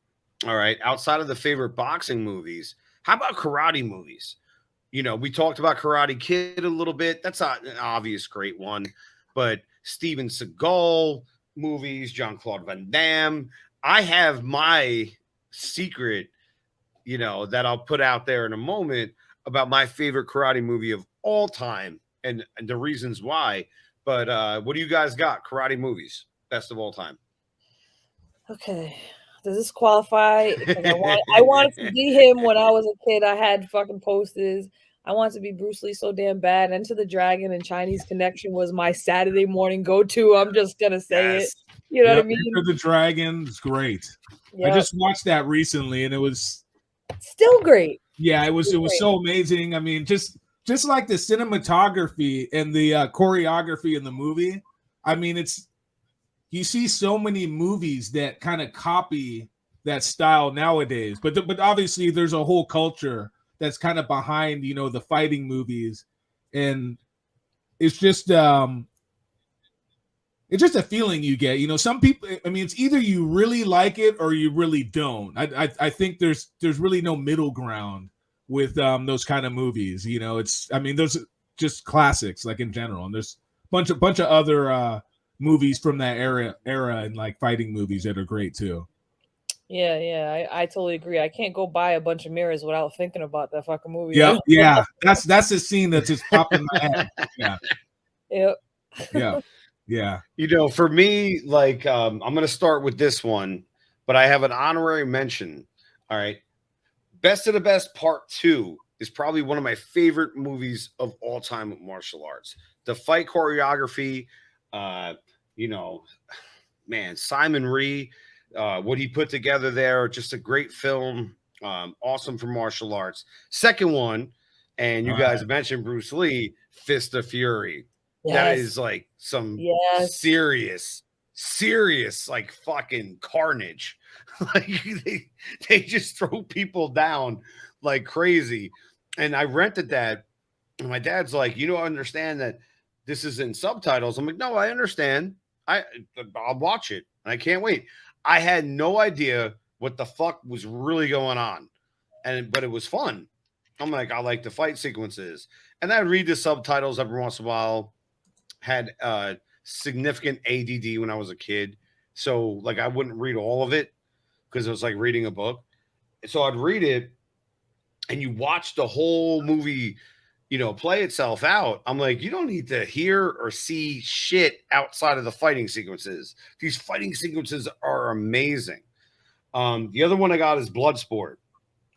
All right, outside of the favorite boxing movies, how about karate movies? You know, we talked about Karate Kid a little bit. That's not an obvious great one, but Steven Seagal movies, Jean Claude Van Damme. I have my secret, you know, that I'll put out there in a moment about my favorite karate movie of all time and the reasons why. But what do you guys got? Karate movies, best of all time. Okay. Does this qualify? Because I wanted to be him when I was a kid. I had fucking posters. I wanted to be Bruce Lee so damn bad. Enter the Dragon and Chinese Connection was my Saturday morning go-to. I'm just gonna say it. You know what I mean? Enter the Dragon is great. Yep. I just watched that recently, and it was still great. Yeah, it was so amazing. I mean, just like the cinematography and the choreography in the movie. I mean, you see so many movies that kind of copy that style nowadays, but obviously there's a whole culture that's kind of behind, you know, the fighting movies, and it's just a feeling you get. You know, some people, I mean, it's either you really like it or you really don't. I think there's really no middle ground with those kind of movies. You know, those are just classics, like, in general, and there's a bunch of other movies from that era and like fighting movies that are great too. Yeah, I totally agree. I can't go buy a bunch of mirrors without thinking about that fucking movie. Yeah. That's a scene that just popped in my head. Yeah. You know, for me, like, I'm going to start with this one, but I have an honorary mention. All right. Best of the Best Part 2 is probably one of my favorite movies of all time with martial arts. The fight choreography, you know, man, Simon Rhee, what he put together there, just a great film. Awesome for martial arts. Second one, and you guys mentioned Bruce Lee, Fist of Fury. Yes. That is like some serious, like, fucking carnage. Like, they just throw people down like crazy. And I rented that, and my dad's like, you don't understand that this is in subtitles. I'm like, no, I understand. I'll watch it, and I can't wait. I had no idea what the fuck was really going on, but it was fun. I'm like, I like the fight sequences, and I read the subtitles every once in a while. Had significant ADD when I was a kid, so like I wouldn't read all of it because it was like reading a book. So I'd read it, and you watch the whole movie, you know, play itself out. I'm like, you don't need to hear or see shit outside of the fighting sequences. These fighting sequences are amazing. The other one I got is Bloodsport.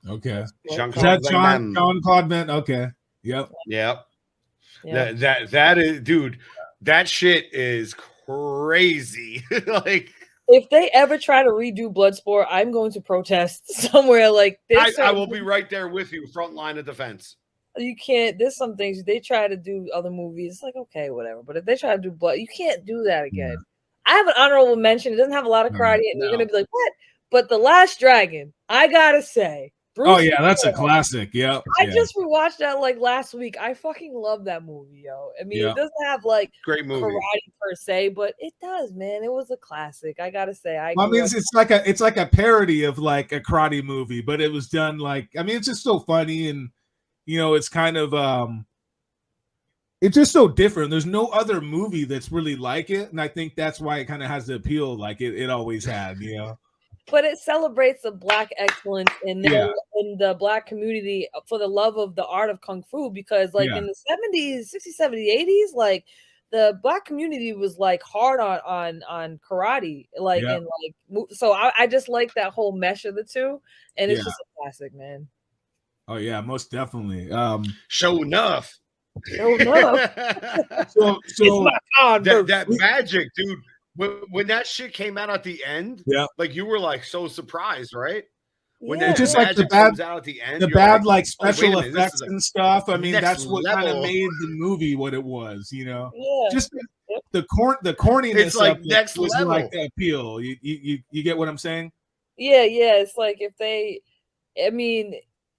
Okay. Jean-Claude Van Damme. Okay. Yep. That is, dude, that shit is crazy. Like, if they ever try to redo Bloodsport, I'm going to protest somewhere. Like this, I will be right there with you, front line of defense. You can't. There's some things they try to do other movies. It's like, okay, whatever. But if they try to do blood, you can't do that again. I have an honorable mention. It doesn't have a lot of karate, and you're gonna be like, what? But The Last Dragon, I gotta say, Bruce that's a classic. Yeah, I just rewatched that like last week. I fucking love that movie, yo. I mean, it doesn't have like great movie karate per se, but it does, man. It was a classic. I gotta say, it's like a parody of like a karate movie, but it was done like, I mean, it's just so funny, and you know, it's kind of it's just so different. There's no other movie that's really like it, and I think that's why it kind of has the appeal like it always had, you know. But it celebrates the Black excellence in the Black community for the love of the art of Kung Fu, because like in the 70s, 60s, 70s, 80s, like the Black community was like hard on karate, like and like, so I just like that whole mesh of the two, and it's just a classic, man. Oh yeah, most definitely. Show enough. So that magic, dude. When that shit came out at the end, like you were like so surprised, right? when Yeah, that just like magic comes out at the end, you're bad like special oh, effects and stuff. I mean, that's what kind of level. made the movie what it was, you know. Yeah. Just the corniness It's like of next it was level. like the appeal. You get what I'm saying? Yeah. It's like if they, I mean,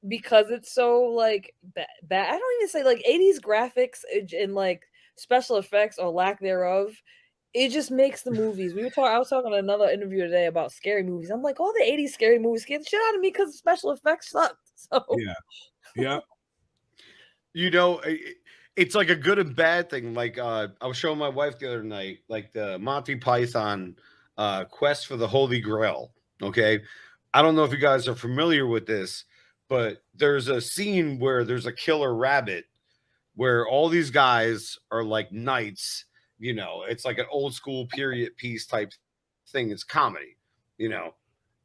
because it's so like bad. I don't even say like 80s graphics and like special effects or lack thereof. It just makes the movies. I was talking to another interview today about scary movies. I'm like, all the 80s scary movies scared the shit out of me because the special effects sucked. So yeah. You know, it's like a good and bad thing. Like I was showing my wife the other night, like the Monty Python Quest for the Holy Grail. Okay, I don't know if you guys are familiar with this, but there's a scene where there's a killer rabbit, where all these guys are like knights. You know, it's like an old school period piece type thing. It's comedy, you know,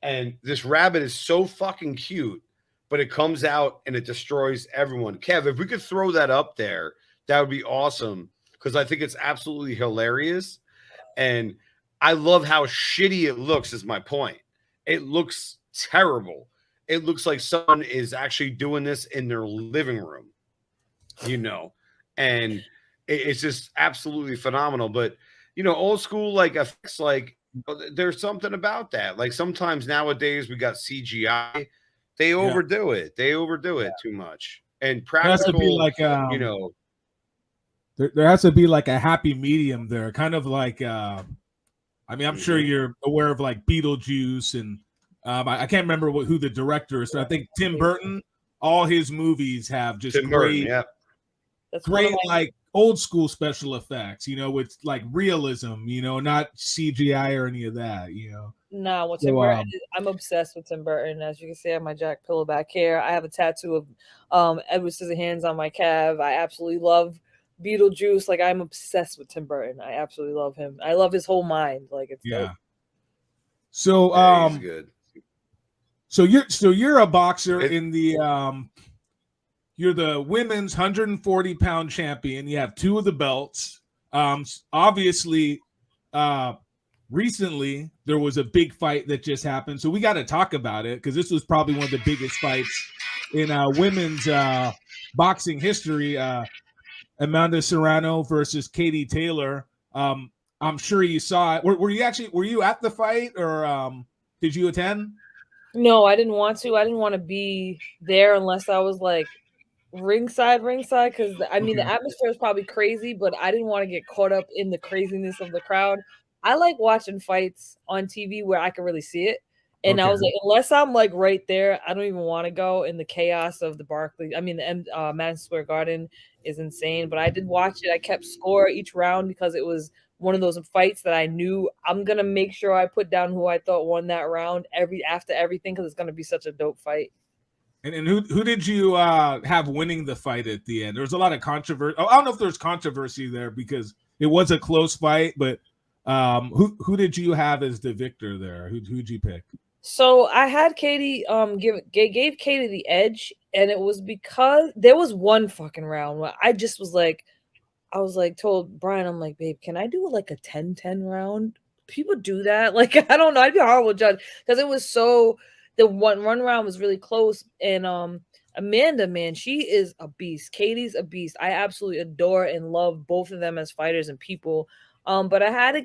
and this rabbit is so fucking cute, but it comes out and it destroys everyone. Kev, if we could throw that up there, that would be awesome, because I think it's absolutely hilarious. And I love how shitty it looks, is my point. It looks terrible. It looks like someone is actually doing this in their living room, you know, and it's just absolutely phenomenal. But, you know, old school, like effects, like there's something about that. Like sometimes nowadays we got CGI. They overdo it. They overdo it too much. And There has to be practical, like you know, there has to be like a happy medium there, kind of like I mean, I'm sure you're aware of like Beetlejuice, and I can't remember who the director is. So I think Tim Burton. All his movies have just Tim Burton, great, yeah. that's great like old school special effects. You know, with like realism. You know, not CGI or any of that. You know. Nah, with Tim Burton, I'm obsessed with Tim Burton. As you can see, I have my Jack pillow back here. I have a tattoo of Edward Scissorhands on my calf. I absolutely love Beetlejuice. Like, I'm obsessed with Tim Burton. I absolutely love him. I love his whole mind. Like, it's dope. So he's good. So you're a boxer in the you're the women's 140-pound champion. You have 2 of the belts. Obviously, recently there was a big fight that just happened, so we got to talk about it because this was probably one of the biggest fights in women's boxing history. Amanda Serrano versus Katie Taylor. I'm sure you saw it. Were you at the fight, or did you attend? No, I didn't want to. I didn't want to be there unless I was like ringside, because I mean the atmosphere is probably crazy, but I didn't want to get caught up in the craziness of the crowd. I like watching fights on TV where I can really see it. And I was like, unless I'm like right there, I don't even want to go in the chaos of the Barclays. I mean, the Madison Square Garden is insane, but I did watch it. I kept score each round because it was one of those fights that I knew I'm gonna make sure I put down who I thought won that round after everything, because it's gonna be such a dope fight. And who did you have winning the fight at the end? There was a lot of controversy. I don't know if there's controversy there because it was a close fight, but who did you have as the victor there? Who'd you pick? So I had Katie gave Katie the edge, and it was because there was one fucking round where I just was like, told Brian, I'm like, babe, can I do like a 10-10 round? People do that. Like, I don't know. I'd be a horrible judge because it was so, the one round was really close. And Amanda, man, she is a beast. Katie's a beast. I absolutely adore and love both of them as fighters and people. But I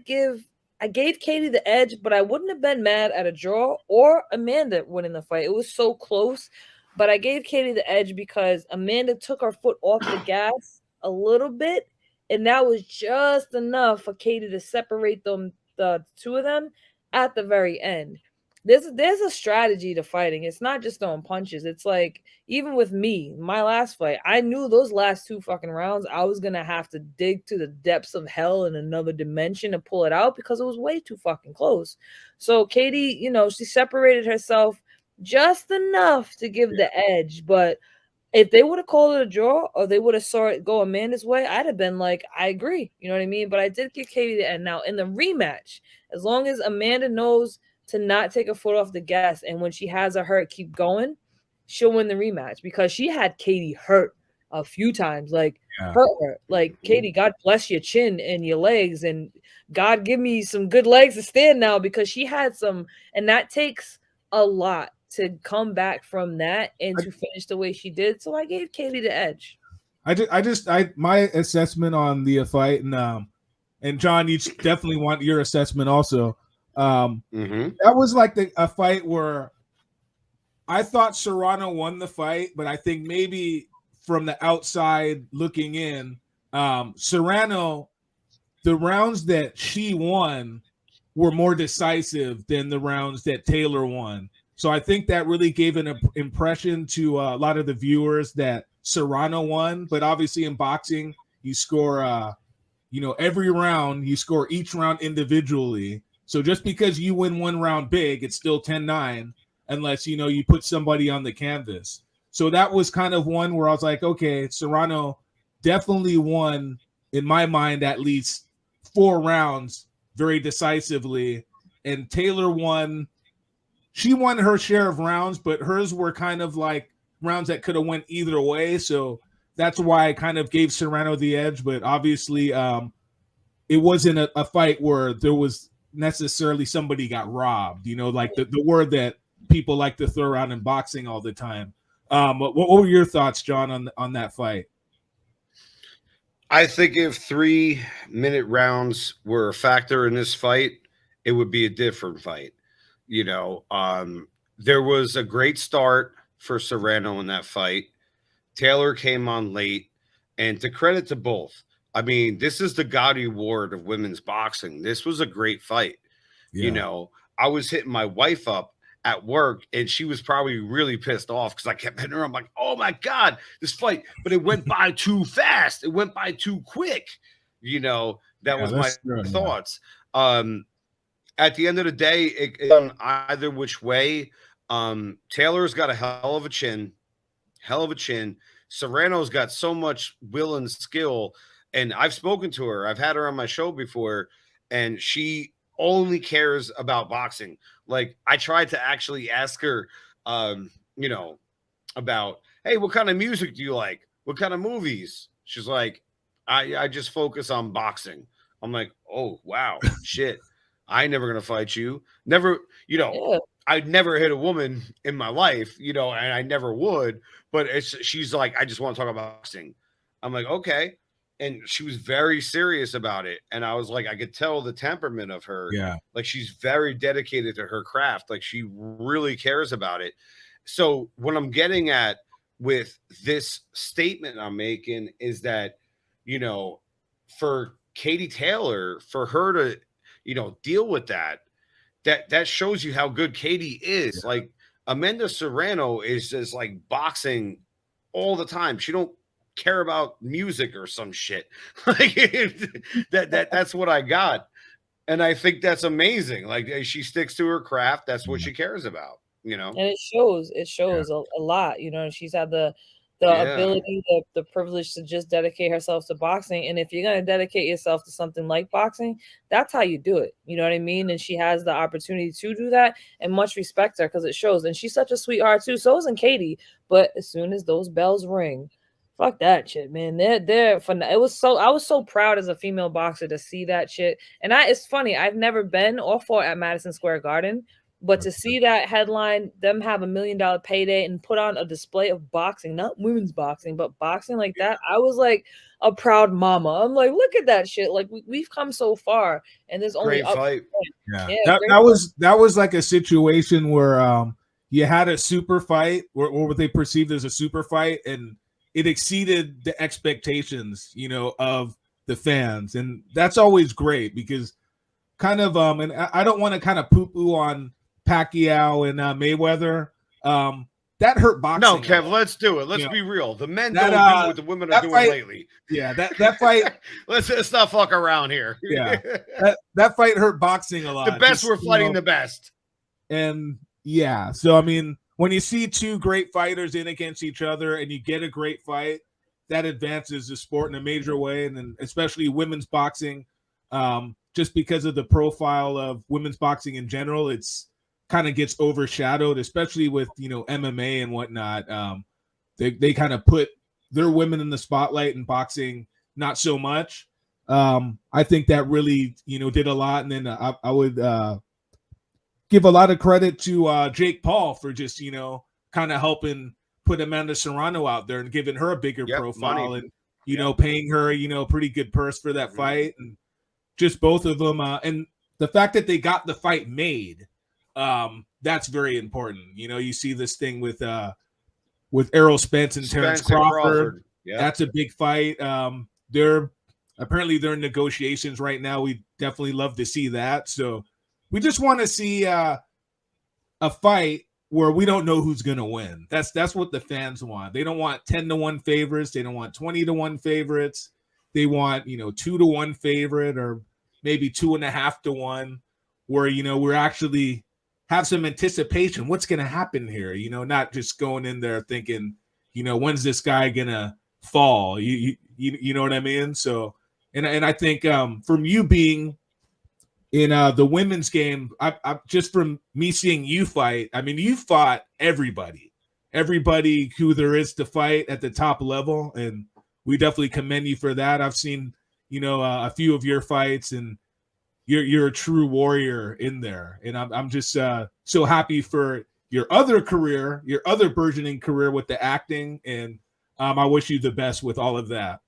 gave Katie the edge, but I wouldn't have been mad at a draw or Amanda winning the fight. It was so close. But I gave Katie the edge because Amanda took her foot off the gas a little bit, and that was just enough for Katie to separate them, the 2 of them, at the very end. There's a strategy to fighting. It's not just throwing punches. It's like, even with me, my last fight, I knew those last 2 fucking rounds, I was gonna have to dig to the depths of hell in another dimension to pull it out because it was way too fucking close. So Katie, you know, she separated herself just enough to give the edge, but if they would have called it a draw or they would have saw it go Amanda's way, I'd have been like, I agree. You know what I mean? But I did give Katie the end. Now, in the rematch, as long as Amanda knows to not take her foot off the gas, and when she has a hurt, keep going, she'll win the rematch, because she had Katie hurt a few times. Like, hurt her. Like, Katie, God bless your chin and your legs, and God give me some good legs to stand now, because she had some, and that takes a lot to come back from that and to finish the way she did. So I gave Katie the edge. My assessment on the fight, and John, you definitely want your assessment also. That was like a fight where I thought Serrano won the fight, but I think maybe from the outside looking in, Serrano, the rounds that she won were more decisive than the rounds that Taylor won. So I think that really gave an impression to a lot of the viewers that Serrano won. But obviously in boxing, you score, every round, you score each round individually. So just because you win one round big, it's still 10-9 unless, you put somebody on the canvas. So that was kind of one where I was like, okay, Serrano definitely won, in my mind, at least 4 rounds very decisively. And Taylor won. She won her share of rounds, but hers were kind of like rounds that could have went either way. So that's why I kind of gave Serrano the edge. But obviously, it wasn't a fight where there was necessarily somebody got robbed, like the word that people like to throw around in boxing all the time. What were your thoughts, John, on that fight? I think if 3-minute rounds were a factor in this fight, it would be a different fight. There was a great start for Serrano in that fight. Taylor came on late, and to credit to both, I mean, this is the Gotti Award of women's boxing. This was a great fight. Yeah. I was hitting my wife up at work, and she was probably really pissed off because I kept hitting her. I'm like, oh my God, this fight. But it went by too fast. It went by too quick. That was my thoughts. At the end of the day, it on either which way. Taylor's got a hell of a chin. Serrano's got so much will and skill. And I've spoken to her. I've had her on my show before, and she only cares about boxing. Like, I tried to actually ask her, about, hey, what kind of music do you like? What kind of movies? She's like, I just focus on boxing. I'm like, oh, wow, shit. I ain't never going to fight you. Never, I'd never hit a woman in my life, and I never would. But she's like, I just want to talk about boxing. I'm like, okay. And she was very serious about it. And I was like, I could tell the temperament of her. Yeah. Like, she's very dedicated to her craft. Like, she really cares about it. So what I'm getting at with this statement I'm making is that, for Katie Taylor, for her to, deal with that shows you how good Katie is. Yeah. Like, Amanda Serrano is just like boxing all the time. She don't care about music or some shit. Like, that's what I got. And I think that's amazing. Like, she sticks to her craft. That's what she cares about, And it shows a lot. She's had the ability, the privilege to just dedicate herself to boxing. And if you're going to dedicate yourself to something like boxing, that's how you do it. You know what I mean? And she has the opportunity to do that, and much respect to her because it shows. And she's such a sweetheart too. So isn't Katie. But as soon as those bells ring, fuck that shit, man. They're fun. I was so proud as a female boxer to see that shit. And it's funny. I've never been or fought at Madison Square Garden. But to see that headline, them have $1 million payday and put on a display of boxing, not women's boxing, but boxing like that, I was like a proud mama. I'm like, look at that shit. Like, we've come so far, and there's only great fight. Yeah, that was like a situation where you had a super fight, or what they perceived as a super fight, and it exceeded the expectations, of the fans, and that's always great because kind of and I don't want to kind of poo-poo on Pacquiao and Mayweather. That hurt boxing. No, Kev, let's do it. Let's be real. The men don't do what the women are doing lately. Yeah, that fight. let's not fuck around here. Yeah, that fight hurt boxing a lot. The best were fighting the best. And yeah, so I mean, when you see two great fighters in against each other and you get a great fight, that advances the sport in a major way, and then especially women's boxing. Just because of the profile of women's boxing in general, it's kind of gets overshadowed, especially with MMA and whatnot. They kind of put their women in the spotlight, in boxing not so much. I think that really did a lot. And then I would give a lot of credit to Jake Paul for just, kind of helping put Amanda Serrano out there and giving her a bigger profile money. and, paying her, pretty good purse for that fight. And just both of them. And the fact that they got the fight made, that's very important. You see this thing with Errol Spence and Terrence Crawford. Yeah. That's a big fight. They're in negotiations right now. We definitely love to see that. So we just want to see a fight where we don't know who's going to win. That's what the fans want. They don't want 10-1 favorites. They don't want 20-1 favorites. They want, 2-1 favorite or maybe 2.5-1, where, we're actually have some anticipation. What's going to happen here? Not just going in there thinking, when's this guy going to fall? You know what I mean? So, and I think from you being in the women's game, I just from me seeing you fight, I mean, you fought everybody who there is to fight at the top level, and we definitely commend you for that. I've seen, a few of your fights, and you're a true warrior in there, and I'm just so happy for your other career, your other burgeoning career with the acting, and I wish you the best with all of that.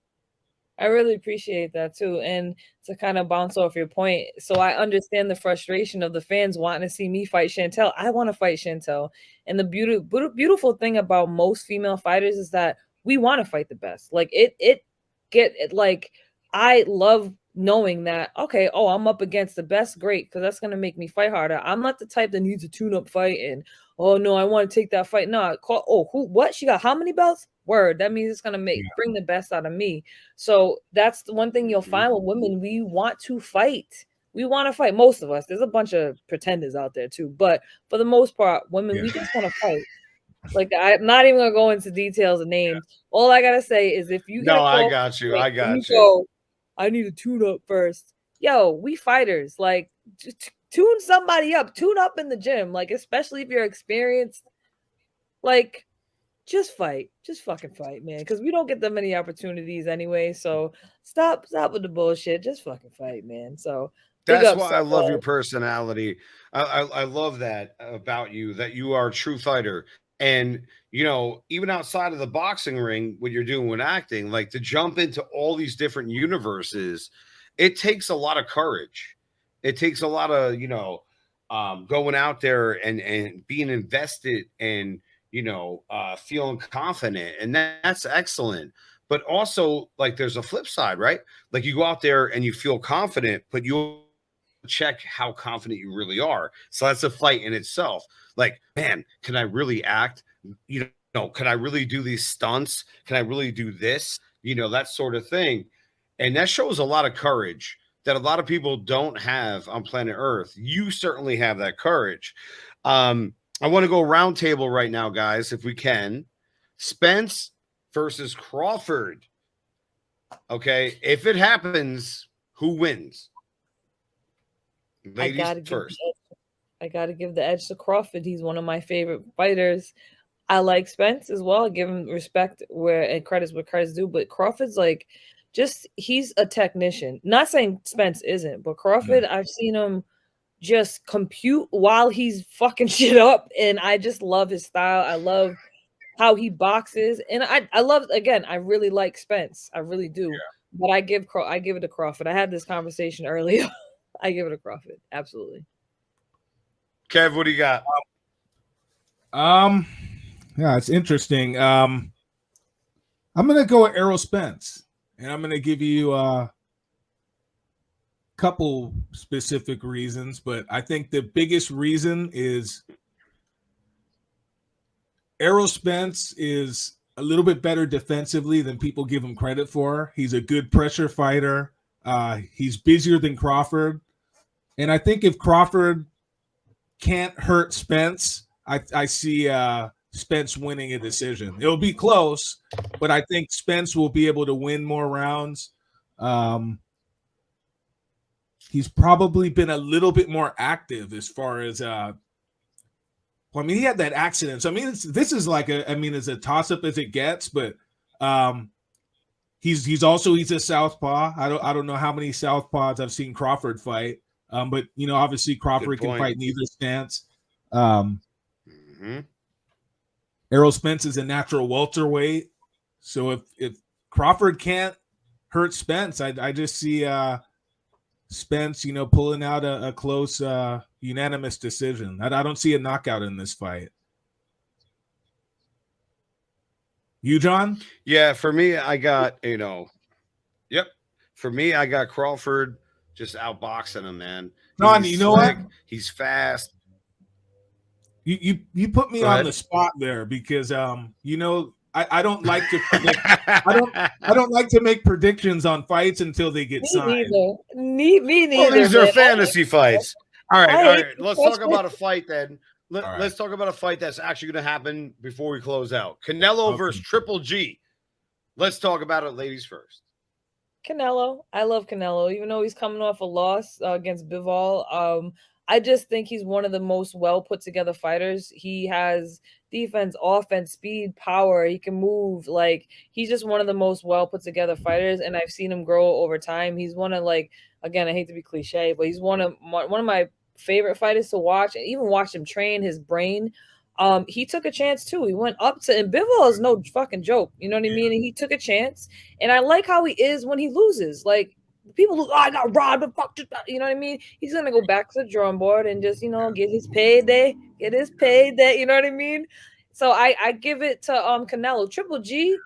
I really appreciate that too. And to kind of bounce off your point, so I understand the frustration of the fans wanting to see me fight Chantel. I want to fight Chantel. And the beautiful thing about most female fighters is that we want to fight the best. Like I love knowing that, okay, I'm up against the best, great, because that's going to make me fight harder. I'm not the type that needs a tune-up fight and, oh, no, I want to take that fight. No, what? She got how many belts? Word. That means it's going to bring the best out of me. So that's the one thing you'll find with women. We want to fight. We want to fight. Most of us. There's a bunch of pretenders out there too. But for the most part, women, we just want to fight. Like, I'm not even going to go into details and names. All I got to say is if you I got you. Go, I need a tune up first. Yo, we fighters. Like, tune somebody up. Tune up in the gym. Like, especially if you're experienced. Like, just fight. Just fucking fight, man. Because we don't get that many opportunities anyway. So stop with the bullshit. Just fucking fight, man. So that's why I love your personality. I love that about you, that you are a true fighter. And, even outside of the boxing ring, what you're doing with acting, like to jump into all these different universes, it takes a lot of courage. It takes a lot of, going out there and being invested and, feeling confident. And that's excellent. But also, like, there's a flip side, right? Like, you go out there and you feel confident, but you check how confident you really are. So that's a fight in itself. Like, man, can I really act? Can I really do these stunts? Can I really do this? That sort of thing. And that shows a lot of courage that a lot of people don't have on planet Earth. You certainly have that courage. I want to go round table right now, guys, if we can. Spence versus Crawford. Okay, if it happens, who wins? Ladies first. I got to give the edge to Crawford. He's one of my favorite fighters. I like Spence as well. I give him respect and credits where credit's due. But Crawford's he's a technician. Not saying Spence isn't, but Crawford, I've seen him just compute while he's fucking shit up. And I just love his style. I love how he boxes. And I love, again, I really like Spence. I really do. Yeah. But I give it to Crawford. I had this conversation earlier. I give it to Crawford. Absolutely. Kev, what do you got? Yeah, it's interesting. I'm gonna go with Errol Spence, and I'm gonna give you a couple specific reasons, but I think the biggest reason is Errol Spence is a little bit better defensively than people give him credit for. He's a good pressure fighter. He's busier than Crawford, and I think if Crawford can't hurt Spence, I see Spence winning a decision. It'll be close, but I think Spence will be able to win more rounds. He's probably been a little bit more active as far as he had that accident. So this is like as a toss-up as it gets, but he's a southpaw. I don't know how many southpaws I've seen Crawford fight. But obviously Crawford can fight in either stance. Errol Spence is a natural welterweight, so if Crawford can't hurt Spence, I just see Spence, pulling out a close unanimous decision. I don't see a knockout in this fight. You, John? Yeah, for me, I got yep. For me, I got Crawford just outboxing him, man. John, He's you know slick, what? He's fast. You put me on the spot there because I don't like to predict. I don't like to make predictions on fights until they get signed. Me neither. Well, these are fantasy fights. All right. Let's talk about a fight then. Let's talk about a fight that's actually going to happen before we close out. Canelo versus Triple G. Let's talk about it, ladies first. Canelo. I love Canelo, even though he's coming off a loss against Bivol. I just think he's one of the most well put together fighters. He has defense, offense, speed, power. He can move. Like, he's just one of the most well put together fighters, and I've seen him grow over time. He's one of, like, again, I hate to be cliche, but he's one of my favorite fighters to watch, and even watch him train his brain. He took a chance too. He went up to, and Bivol is no fucking joke. You know what I mean? And he took a chance, and I like how he is when he loses. Like, people look, I got robbed, and fuck, you know what I mean? He's gonna go back to the drawing board and just, get his payday, you know what I mean? So I give it to Canelo. Triple G,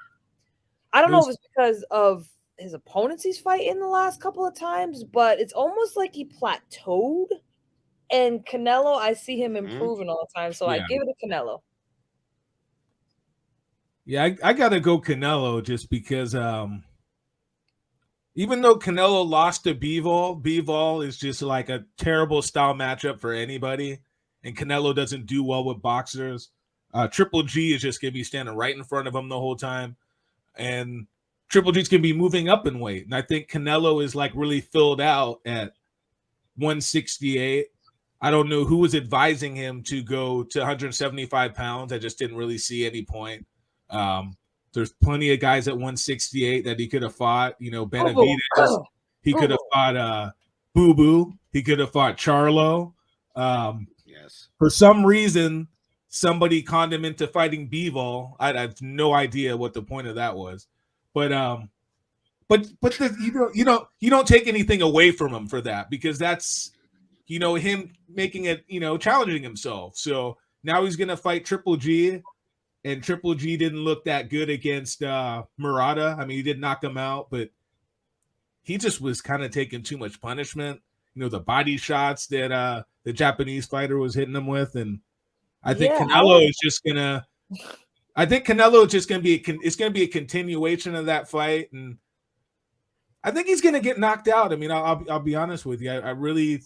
I don't know if it's because of his opponents he's fighting the last couple of times, but it's almost like he plateaued. And Canelo, I see him improving all the time, so I give it to Canelo. Yeah, I gotta go Canelo just because even though Canelo lost to Bivol is just like a terrible style matchup for anybody, and Canelo doesn't do well with boxers. Triple G is just gonna be standing right in front of him the whole time, and Triple G's gonna be moving up in weight. And I think Canelo is like really filled out at 168. I don't know who was advising him to go to 175 pounds. I just didn't really see any point. There's plenty of guys at 168 that he could have fought. Benavidez. He could have fought Boo Boo. He could have fought Charlo. Yes. For some reason, somebody conned him into fighting Bivol. I have no idea what the point of that was. But you don't take anything away from him for that, because that's him making it, challenging himself. So now he's going to fight Triple G, and Triple G didn't look that good against Murata. I mean, he did knock him out, but he just was kind of taking too much punishment. The body shots that the Japanese fighter was hitting him with. And I think Canelo is just going to it's going to be a continuation of that fight. And I think he's going to get knocked out. I mean, I'll be honest with you. I really,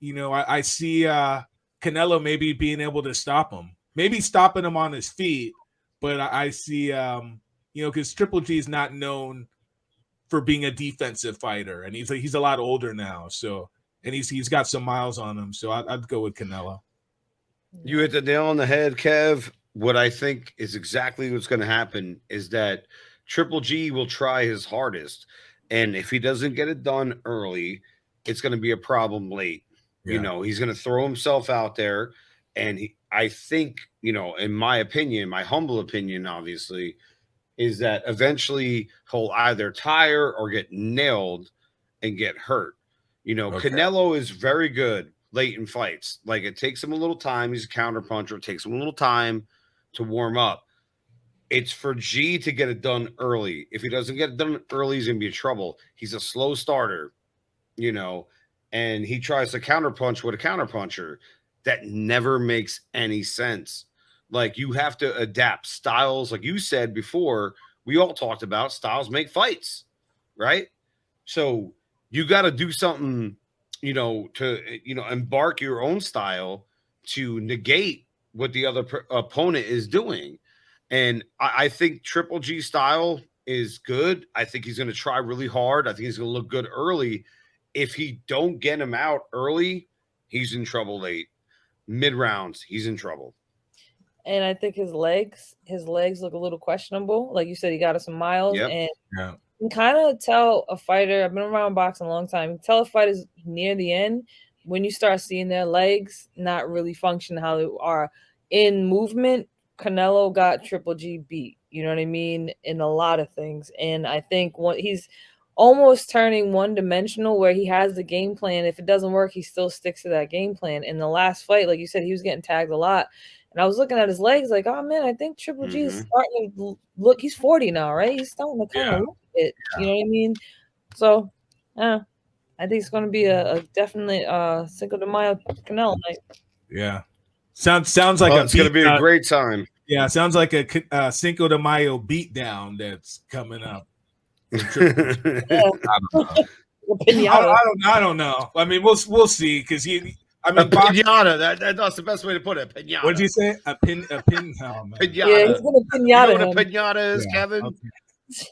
I see Canelo maybe being able to stop him, maybe stopping him on his feet. But I see, because Triple G is not known for being a defensive fighter, and he's a lot older now. So, and he's got some miles on him. So I'd go with Canelo. You hit the nail on the head, Kev. What I think is exactly what's going to happen is that Triple G will try his hardest, and if he doesn't get it done early, it's going to be a problem late. Yeah. He's going to throw himself out there, and I think, in my opinion, my humble opinion, obviously, is that eventually he'll either tire or get nailed and get hurt. Okay. Canelo is very good late in fights. Like, it takes him a little time. He's a counter puncher. It takes him a little time to warm up. It's for G to get it done early. If he doesn't get it done early, he's going to be in trouble. He's a slow starter, and he tries to counterpunch with a counterpuncher. That never makes any sense. Like, you have to adapt styles. Like you said before, we all talked about styles make fights, right? So you got to do something, to, embark your own style to negate what the other opponent is doing. And I think Triple G style is good. I think he's going to try really hard. I think he's going to look good early. If he don't get him out early, he's in trouble late. Mid rounds, he's in trouble. And I think his legs look a little questionable. Like you said, he got us some miles. Yep. And you can kind of tell a fighter, I've been around boxing a long time, you can tell a fighter's near the end when you start seeing their legs not really function how they are in movement, Canelo got Triple G beat. You know what I mean? In a lot of things. And I think he's almost turning one dimensional where he has the game plan. If it doesn't work, he still sticks to that game plan. In the last fight, like you said, he was getting tagged a lot. And I was looking at his legs like, oh man, I think Triple G is starting to look, he's 40 now, right? He's starting to kind of look it. You know what I mean? So, yeah. I think it's going to be a definitely Cinco de Mayo Canelo night. Yeah, sounds like it's going to be a great time. Yeah, sounds like a Cinco de Mayo beatdown that's coming up. I don't know. I mean, we'll see because pinata. That's the best way to put it. Pinata. What did you say? A pin. Oh, pinata. Yeah, he's gonna pinata. You know what a pinata is, Kevin? Okay.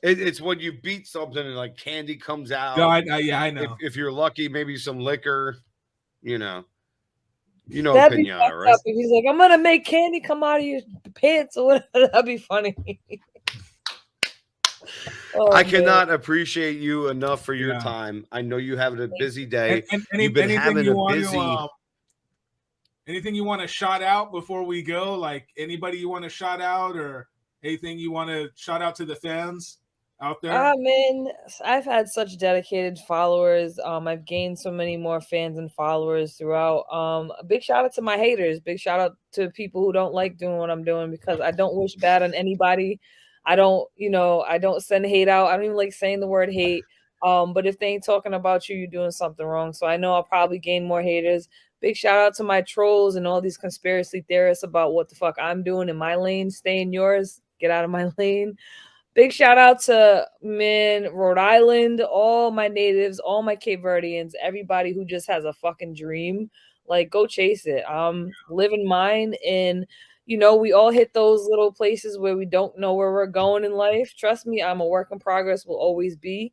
It's when you beat something and like candy comes out. No, I know. If you're lucky, maybe some liquor. You know that'd pinata, right? If he's like, I'm gonna make candy come out of your pants or whatever, that'd be funny. I cannot appreciate you enough for your time. I know you have a busy day. You've been having a busy. Anything you want to shout out before we go? Like anybody you want to shout out or anything you want to shout out to the fans out there? Man, I've had such dedicated followers. I've gained so many more fans and followers throughout. A big shout out to my haters. Big shout out to people who don't like doing what I'm doing because I don't wish bad on anybody. I don't send hate out. I don't even like saying the word hate. But if they ain't talking about you, you're doing something wrong. So I know I'll probably gain more haters. Big shout out to my trolls and all these conspiracy theorists about what the fuck I'm doing in my lane. Stay in yours. Get out of my lane. Big shout out to Rhode Island, all my natives, all my Cape Verdeans, everybody who just has a fucking dream. Like, go chase it. Living mine. And, we all hit those little places where we don't know where we're going in life. Trust me, I'm a work in progress, will always be.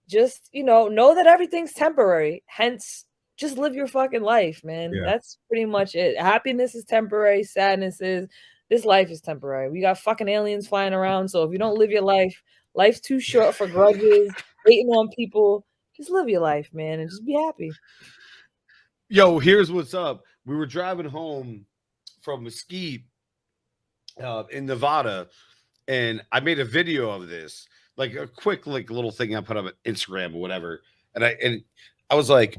Just, know that everything's temporary. Hence, just live your fucking life, man. Yeah. That's pretty much it. Happiness is temporary. Sadness is. This life is temporary. We got fucking aliens flying around. So if you don't live your life, life's too short for grudges, hating on people. Just live your life, man, and just be happy. Yo, here's what's up. We were driving home from Mesquite in Nevada, and I made a video of this, like a quick little thing I put up on Instagram or whatever. And I was like,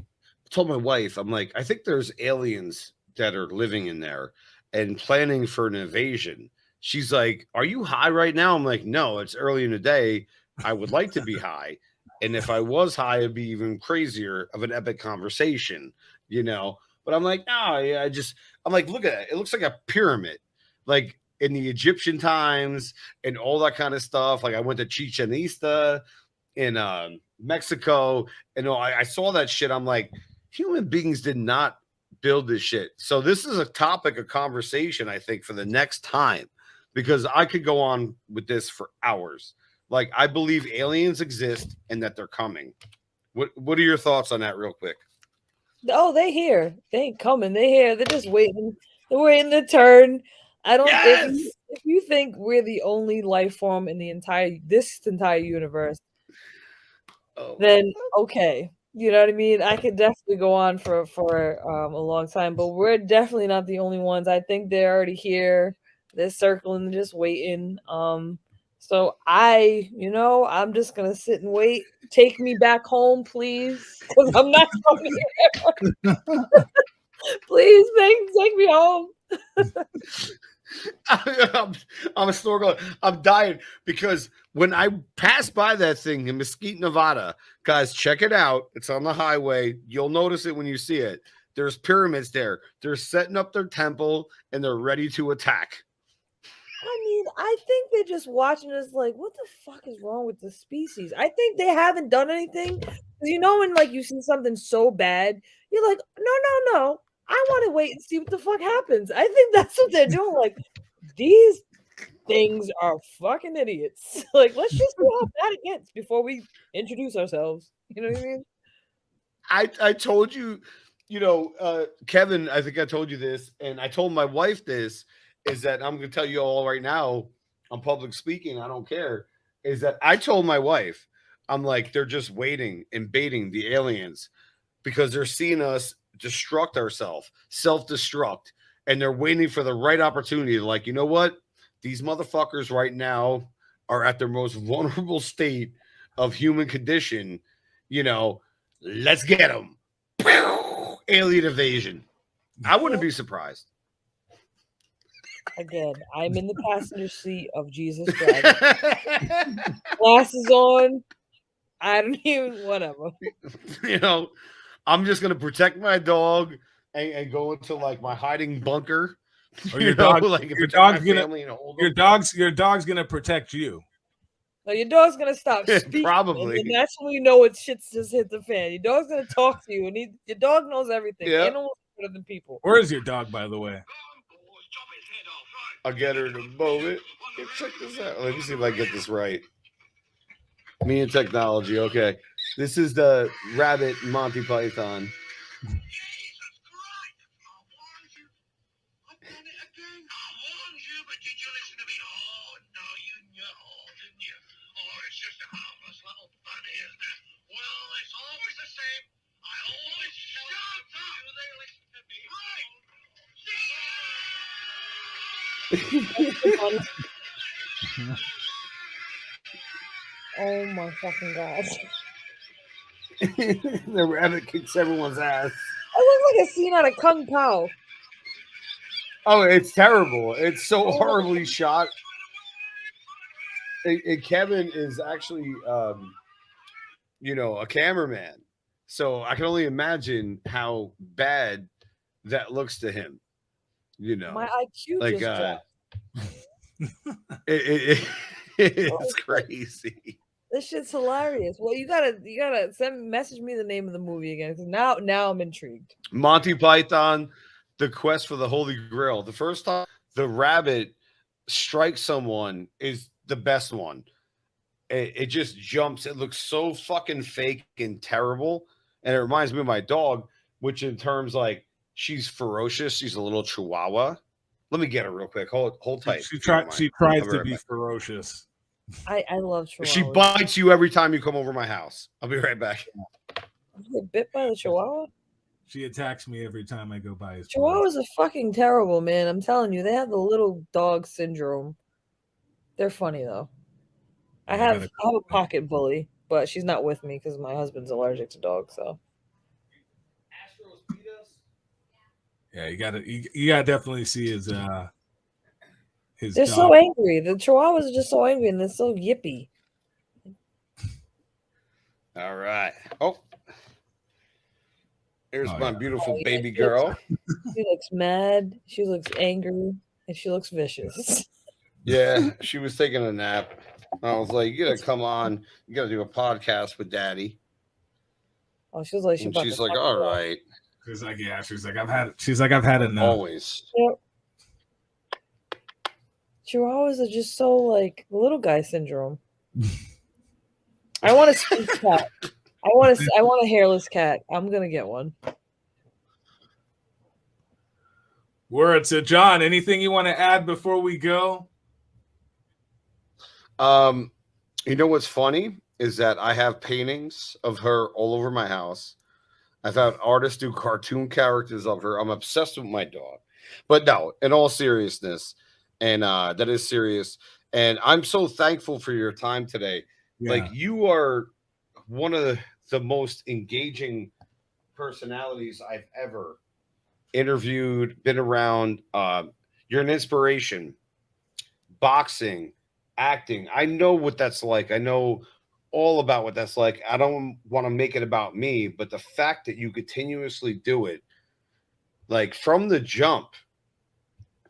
told my wife, I'm like, I think there's aliens that are living in there and planning for an invasion. She's like, are you high right now? I'm like, no, it's early in the day. I would like to be high. And if I was high, it'd be even crazier of an epic conversation, But I'm like, no, yeah, I'm like, look at it. It looks like a pyramid, like in the Egyptian times and all that kind of stuff. Like I went to Chichen Itza in Mexico, and I saw that shit. I'm like, human beings did not build this shit. So this is a topic of conversation, I think, for the next time, because I could go on with this for hours. Like, I believe aliens exist and that they're coming. What are your thoughts on that real quick? Oh, they here. They ain't coming. They here. They're just waiting. They're waiting their turn. I don't if you think we're the only life form in this entire universe, then okay. You know what I mean? I could definitely go on for a long time, but we're definitely not the only ones. I think they're already here. They're circling, just waiting. So I'm just gonna sit and wait. Take me back home, please, because I'm not coming here. Please, take me home. I'm a store going. I'm dying because when I pass by that thing in Mesquite, Nevada, guys, check it out. It's on the highway. You'll notice it when you see it. There's pyramids there. They're setting up their temple and they're ready to attack. I mean, I think they're just watching us like, what the fuck is wrong with the species? I think they haven't done anything. When like you see something so bad, you're like, no. I want to wait and see what the fuck happens. I think that's what they're doing. Like, these things are fucking idiots. Like, let's just see how bad it gets before we introduce ourselves. You know what I mean? I told you, Kevin, I think I told you this, and I told my wife this, is that I'm going to tell you all right now on public speaking, I don't care, is that I told my wife, I'm like, they're just waiting and baiting the aliens. because they're seeing us destruct ourselves, self-destruct, and they're waiting for the right opportunity. Like, you know what? These motherfuckers right now are at their most vulnerable state of human condition. You know, let's get them. Alien invasion. I wouldn't be surprised. Again, I'm in the passenger seat of Jesus driving. Glasses on. I don't even, whatever. You know, I'm just gonna protect my dog and go into like my hiding bunker. Or your dog, like your dog's gonna protect you. No, your dog's gonna stop speaking. Probably. And that's when you know it shit's just hit the fan. Your dog's gonna talk to you, and your dog knows everything. Yeah. Animals are better than people. Where is your dog, by the way? I'll get her in a moment. Check this out. Let me see if I get this right. Me and technology. Okay. This is the rabbit Monty Python. Oh my fucking god. The rabbit kicks everyone's ass. It looks like a scene out of Kung Pao. Oh, it's terrible. It's so horribly shot. And Kevin is actually, you know, a cameraman. So I can only imagine how bad that looks to him. You know, my IQ like, just dropped. It's crazy. This shit's hilarious. Well, you gotta message me the name of the movie again, because now I'm intrigued. Monty Python, The Quest for the Holy Grail. The first time the rabbit strikes someone is the best one. It just jumps. It looks so fucking fake and terrible. And it reminds me of my dog, which in terms like she's ferocious. She's a little chihuahua. Let me get her real quick. Hold tight. She tries to be ferocious. I love chihuahuas. She bites you every time you come over my house. I'll be right back. You get bit by the chihuahua? She attacks me every time I go by his place. Chihuahuas are fucking terrible, man. I'm telling you, they have the little dog syndrome. They're funny though. I have a pocket bully, but she's not with me because my husband's allergic to dogs. So yeah, you gotta definitely see his. They're dog. So angry. The Chihuahuas are just so angry and they're so yippy. All right. Oh, here's my beautiful baby girl. She looks mad. She looks angry, and she looks vicious. Yeah, she was taking a nap. I was like, "You gotta come on. You gotta do a podcast with Daddy." Oh, she was like, she's like, "All right." She's like, "Yeah." She's like, "I've had enough." Always. Yep. Chihuahuas are just so like little guy syndrome. I want a speak cat. I want a hairless cat. I'm gonna get one. Word to John. Anything you want to add before we go? You know what's funny is that I have paintings of her all over my house. I've had artists do cartoon characters of her. I'm obsessed with my dog. But no, in all seriousness, and that is serious. And I'm so thankful for your time today. Yeah. Like, you are one of the most engaging personalities I've ever interviewed, been around. You're an inspiration. Boxing, acting. I know what that's like. I know all about what that's like. I don't want to make it about me, but the fact that you continuously do it, like from the jump,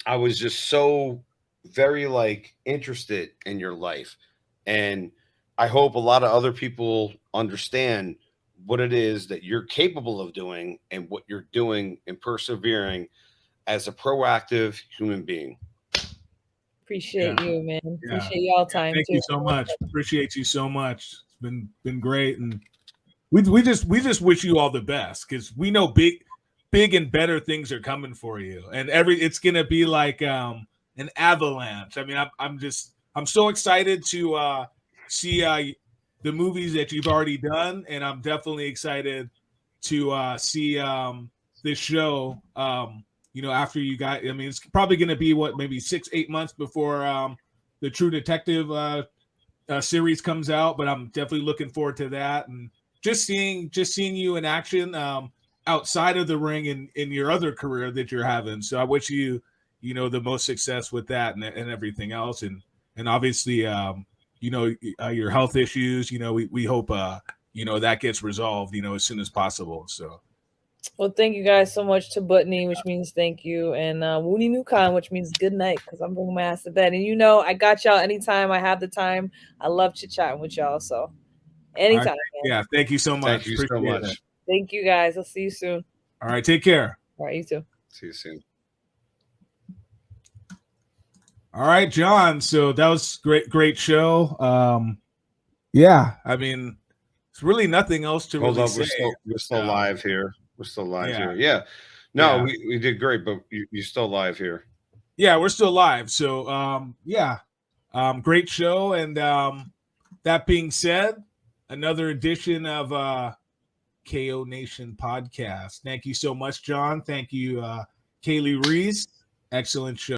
I was just so very like interested in your life. And I hope a lot of other people understand what it is that you're capable of doing and what you're doing and persevering as a proactive human being. Appreciate you, man. Appreciate y'all time. Thank you so much. Appreciate you so much. It's been great, and we just wish you all the best because we know big and better things are coming for you, and it's gonna be like an avalanche. I mean, I'm so excited to see the movies that you've already done, and I'm definitely excited to see this show. After you got, I mean, it's probably going to be maybe 6-8 months before the True Detective series comes out, but I'm definitely looking forward to that, and just seeing you in action outside of the ring in your other career that you're having. So I wish you the most success with that and everything else, and obviously your health issues. We hope that gets resolved as soon as possible. So. Well, thank you guys so much to Butney, which means thank you, and Woody Newcon, which means good night, because I'm bringing my ass to bed. And I got y'all anytime I have the time. I love chit-chatting with y'all, so anytime. Right. Yeah, thank you so much. Thank you so much. It. Thank you, guys. I'll see you soon. All right, take care. All right, you too. See you soon. All right, John. So that was great show. Yeah, I mean, it's really nothing else to really say. We're still live here. We're still live here. Yeah. No, we did great, but you're still live here. Yeah, we're still live. So great show. And that being said, another edition of KO Nation podcast. Thank you so much, John. Thank you, Kaylee Reis. Excellent show.